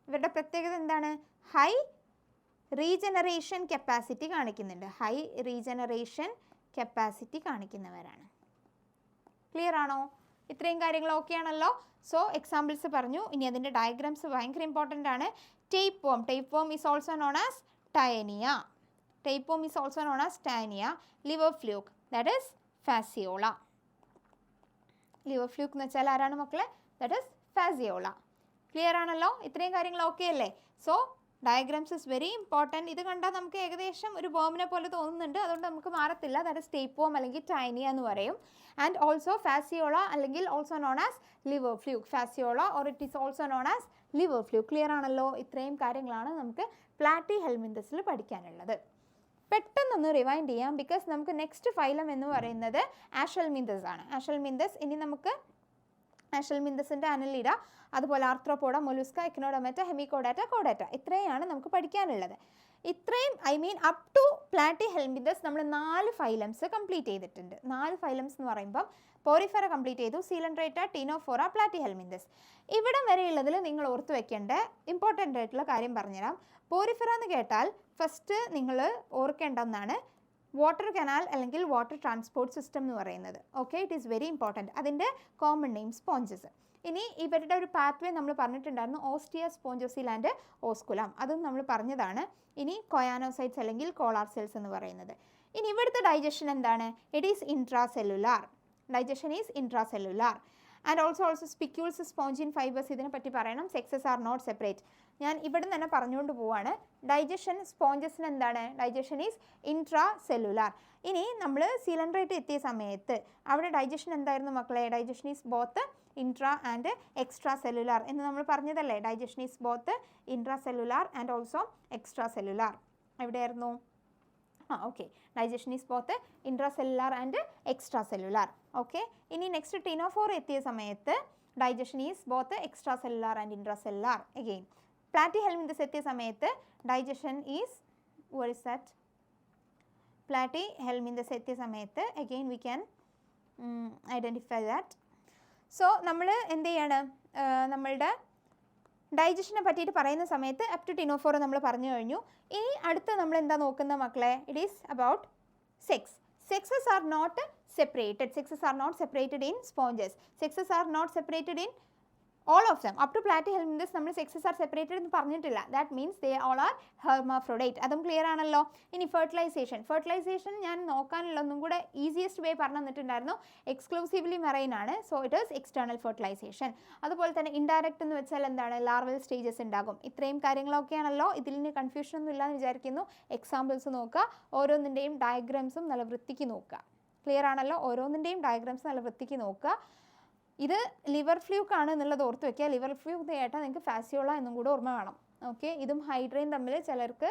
ഇവരുടെ പ്രത്യേകത എന്താണ്? ഹൈ റീജനറേഷൻ കപ്പാസിറ്റി കാണിക്കുന്നുണ്ട്. ഹൈ റീജനറേഷൻ കപ്പാസിറ്റി കാണിക്കുന്നവരാണ്. ക്ലിയർ ആണോ? ഇത്രയും കാര്യങ്ങൾ ഓക്കെ ആണല്ലോ. സോ എക്സാമ്പിൾസ് പറഞ്ഞു. ഇനി അതിൻ്റെ ഡയഗ്രാംസ് ഭയങ്കര ഇമ്പോർട്ടൻ്റ് ആണ്. Tape worm. Tape worm is also known as Taenia. Tape worm is also known as Taenia. Liver fluke, that is Fasciola. Liver fluke എന്ന് വെച്ചാൽ ആരാണ് മക്കളെ? That is Fasciola. ക്ലിയർ ആണല്ലോ. ഇത്രയും കാര്യങ്ങൾ ഓക്കെ അല്ലേ? So diagrams is very important. ഇത് കണ്ടാൽ നമുക്ക് ഏകദേശം ഒരു ബോമിനെ പോലെ തോന്നുന്നുണ്ട്, അതുകൊണ്ട് നമുക്ക് മാറത്തില്ല. ദാറ്റ് ഇസ് ടേപ്പ് വോം അല്ലെങ്കിൽ ടൈനിയ എന്ന് പറയും. ആൻഡ് ഓൾസോ ഫാസിയോള അല്ലെങ്കിൽ also known as liver fluke. Fasciola or it is also known as liver fluke. Clear ആണല്ലോ. ഇത്രയും കാര്യങ്ങളാണ് നമുക്ക് പ്ലാറ്റി ഹെൽമിന്തസിൽ പഠിക്കാനുള്ളത്. പെട്ടെന്നൊന്ന് റിവൈൻഡ് ചെയ്യാം, ബിക്കോസ് നമുക്ക് നെക്സ്റ്റ് ഫൈലം എന്ന് പറയുന്നത് ആഷൽമിന്തസ് ആണ്. ആഷൽമിന്തസ്. ഇനി നമുക്ക് ആഷൽമിന്തസിൻ്റെ അനലിഡ, അതുപോലെ ആർത്രോപോഡ, മൊലുസ്ക, എക്നോഡോമറ്റ, ഹെമിക്കോഡാറ്റ, കോഡാറ്റ, ഇത്രയാണ് നമുക്ക് പഠിക്കാനുള്ളത്. ഇത്രയും അപ് ടു പ്ലാറ്റിഹെൽമിന്തസ് നമ്മൾ 4 ഫൈലംസ് കംപ്ലീറ്റ് ചെയ്തിട്ടുണ്ട്. 4 ഫൈലംസ് എന്ന് പറയുമ്പം പോറിഫെറ കംപ്ലീറ്റ് ചെയ്തു, സീലൻഡ്രേറ്റ, ടീനോഫോറ, പ്ലാറ്റിഹെൽമിന്തസ്. ഇവിടം വരെയുള്ളതിൽ നിങ്ങൾ ഓർത്ത് വെക്കേണ്ട ഇമ്പോർട്ടൻ്റ് ആയിട്ടുള്ള കാര്യം പറഞ്ഞുതരാം. പോറിഫെറ എന്ന് കേട്ടാൽ ഫസ്റ്റ് നിങ്ങൾ ഓർക്കേണ്ട ഒന്നാണ് വാട്ടർ കനാൽ അല്ലെങ്കിൽ വാട്ടർ ട്രാൻസ്പോർട്ട് സിസ്റ്റം എന്ന് പറയുന്നത്. Okay, it is very important. അതിൻ്റെ കോമൺ നെയിം സ്പോഞ്ചസ്. ഇനി ഇവരുടെ ഒരു പാത്വേ നമ്മൾ പറഞ്ഞിട്ടുണ്ടായിരുന്നു, ഓസ്റ്റിയ, സ്പോഞ്ചോസിൽ ആൻഡ് ഓസ്കുലം, അതും നമ്മൾ പറഞ്ഞതാണ്. ഇനി കൊയാനോസൈറ്റ്സ് അല്ലെങ്കിൽ കോളാർ സെൽസ് എന്ന് പറയുന്നത്. ഇനി ഇവിടുത്തെ ഡൈജഷൻ എന്താണ്? It is intracellular. Digestion is intracellular. And also spicules, spongin fibres, ഇതിനെ പറ്റി പറയണം. Sexes are not separate. ഞാൻ ഇവിടെ തന്നെ പറഞ്ഞുകൊണ്ട് പോവാണ്. ഡൈജഷൻ സ്പോഞ്ചസിന് എന്താണ്? Digestion is intracellular. ഇനി നമ്മൾ സിലിണ്ടറേറ്റ് എത്തിയ സമയത്ത് അവിടെ ഡൈജഷൻ എന്തായിരുന്നു മക്കളെ? Digestion is both intra and extracellular എന്ന് നമ്മൾ പറഞ്ഞതല്ലേ? Digestion is both intracellular and also extracellular. എവിടെയായിരുന്നു? Okay, digestion is both intracellular and extra cellular. Okay, ഇനി നെക്സ്റ്റ് ടീനോഫോർ എത്തിയ സമയത്ത് digestion is both extra cellular and intra cellular. Again Platyhelminthes എത്തിയ സമയത്ത് digestion is, what is that? Platyhelminthes എത്തിയ സമയത്ത് again we can identify that. So നമ്മൾ എന്ത് ചെയ്യാണ്? നമ്മളുടെ ഡൈജഷനെ പറ്റിയിട്ട് പറയുന്ന സമയത്ത് അപ് ടു ടീനോഫോർ നമ്മൾ പറഞ്ഞു കഴിഞ്ഞു. ഇനി അടുത്ത് നമ്മൾ എന്താ നോക്കുന്ന മക്കളെ? It is about sex. Sexes are not separated. Sexes are not separated in sponges. Sexes are not separated in all of them. Up to platyhelminthes നമ്മൾ sexes are separated എന്ന് പറഞ്ഞിട്ടില്ല. That means they all are hermaphrodite. അതും ക്ലിയർ ആണല്ലോ. ഇനി ഫെർട്ടിലൈസേഷൻ ഞാൻ നോക്കാനുള്ള ഒന്നും കൂടെ ഈസിയസ്റ്റ് വേ പറഞ്ഞു തന്നിട്ടുണ്ടായിരുന്നു. എക്സ്ക്ലൂസീവ്ലി മെറൈൻ ആണ്. So it is external fertilisation. അതുപോലെ തന്നെ ഇൻഡയറക്റ്റ് എന്ന് വെച്ചാൽ എന്താണ്? ലാർവൽ സ്റ്റേജസ് ഉണ്ടാകും. ഇത്രയും കാര്യങ്ങളൊക്കെയാണല്ലോ. ഇതിന് കൺഫ്യൂഷൻ ഒന്നും ഇല്ലാന്ന് വിചാരിക്കുന്നു. എക്സാമ്പിൾസ് നോക്കുക, ഓരോന്നിൻ്റെയും ഡയഗ്രാംസും നല്ല വൃത്തിക്ക് നോക്കുക. ക്ലിയർ ആണല്ലോ? ഓരോന്നിൻ്റെയും ഡയഗ്രാംസ് നല്ല വൃത്തിക്ക് നോക്കുക. ഇത് ലിവർ ഫ്ലൂക്ക് ആണ് എന്നുള്ളത് ഓർത്ത് വെക്കുക. ലിവർ ഫ്ലൂക്ക് കേട്ടാൽ നിങ്ങൾക്ക് ഫാസിയോള എന്നും കൂടെ ഓർമ്മ വേണം. ഓക്കെ, ഇതും ഹൈഡ്രയും തമ്മിൽ ചിലർക്ക്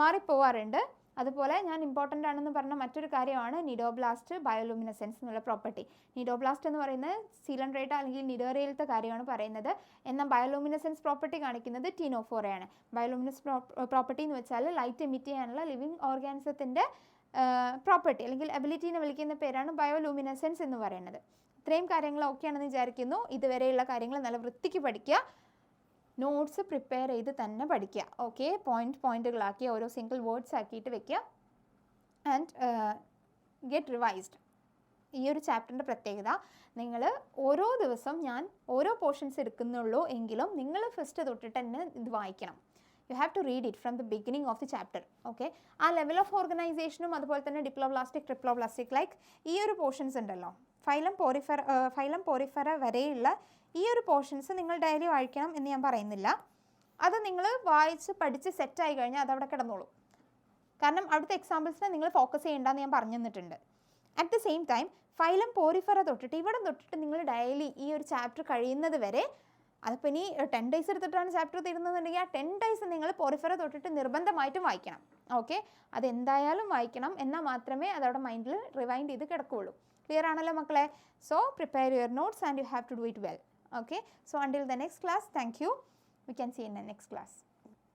മാറിപ്പോവാറുണ്ട്. അതുപോലെ ഞാൻ ഇമ്പോർട്ടൻ്റ് ആണെന്ന് പറഞ്ഞ മറ്റൊരു കാര്യമാണ് നിഡോബ്ലാസ്റ്റ് ബയോലൂമിനസെൻസ് എന്നുള്ള പ്രോപ്പർട്ടി. നിഡോബ്ലാസ്റ്റ് എന്ന് പറയുന്നത് സീലൻഡ്രേറ്റ അല്ലെങ്കിൽ നിഡോറിയയിലത്തെ കാര്യമാണ് പറയുന്നത്. എന്നാൽ ബയോലൂമിനസെൻസ് പ്രോപ്പർട്ടി കാണിക്കുന്നത് ടീനോഫോറയാണ്. ബയോലൂമിനസ് പ്രോപ്പർട്ടി എന്ന് വെച്ചാൽ ലൈറ്റ് എമിറ്റ് ചെയ്യാനുള്ള ലിവിങ് ഓർഗാനിസത്തിൻ്റെ പ്രോപ്പർട്ടി അല്ലെങ്കിൽ എബിലിറ്റീനെ വിളിക്കുന്ന പേരാണ് ബയോലൂമിനസെൻസ് എന്ന് പറയുന്നത്. ഇത്രയും കാര്യങ്ങൾ ഓക്കെയാണെന്ന് വിചാരിക്കുന്നു. ഇതുവരെയുള്ള കാര്യങ്ങൾ നല്ല വൃത്തിക്ക് പഠിക്കുക. നോട്ട്സ് പ്രിപ്പയർ ചെയ്ത് തന്നെ പഠിക്കുക. ഓക്കെ, പോയിന്റുകളാക്കി ഓരോ സിംഗിൾ വേർഡ്സ് ആക്കിയിട്ട് വെക്കുക. And get revised. ഈ ഒരു ചാപ്റ്ററിൻ്റെ പ്രത്യേകത, നിങ്ങൾ ഓരോ ദിവസം ഞാൻ ഓരോ പോർഷൻസ് എടുക്കുന്നുള്ളൂ എങ്കിലും നിങ്ങൾ ഫസ്റ്റ് തൊട്ടിട്ട് തന്നെ ഇത് വായിക്കണം. You have to read it from the beginning of the chapter. Okay, ആ ലെവൽ ഓഫ് ഓർഗനൈസേഷനും അതുപോലെ തന്നെ ഡിപ്ലോബ്ലാസ്റ്റിക്, ട്രിപ്ലോബ്ലാസ്റ്റിക് ലൈക്ക് ഈ ഒരു പോർഷൻസ് ഉണ്ടല്ലോ, ഫൈലം പോറിഫെറ വരെയുള്ള ഈ ഒരു പോർഷൻസ് നിങ്ങൾ ഡെയിലി വായിക്കണം എന്ന് ഞാൻ പറയുന്നില്ല. അത് നിങ്ങൾ വായിച്ച് പഠിച്ച് സെറ്റായി കഴിഞ്ഞാൽ അതവിടെ കിടന്നോളൂ. കാരണം അവിടുത്തെ എക്സാമ്പിൾസിനെ നിങ്ങൾ ഫോക്കസ് ചെയ്യേണ്ടെന്ന് ഞാൻ പറഞ്ഞു തന്നിട്ടുണ്ട്. At the same time phylum Porifera തൊട്ടിട്ട് ഇവിടെ തൊട്ടിട്ട് നിങ്ങൾ ഡെയിലി ഈ ഒരു ചാപ്റ്റർ കഴിയുന്നത് വരെ, അതിപ്പോൾ ഇനി 10 days എടുത്തിട്ടാണ് ചാപ്റ്റർ തീരുന്നതെന്നുണ്ടെങ്കിൽ ആ 10 days നിങ്ങൾ പോറിഫെറ തൊട്ടിട്ട് നിർബന്ധമായിട്ടും വായിക്കണം. ഓക്കെ, അതെന്തായാലും വായിക്കണം. എന്നാൽ മാത്രമേ അതവിടെ മൈൻഡിൽ റിവൈൻഡ് ചെയ്ത് കിടക്കുകയുള്ളൂ. ക്ലിയർ ആണല്ലോ മക്കളെ? So prepare your notes and you have to do it well. Okay, so until the next class, thank you. We can see in the next class.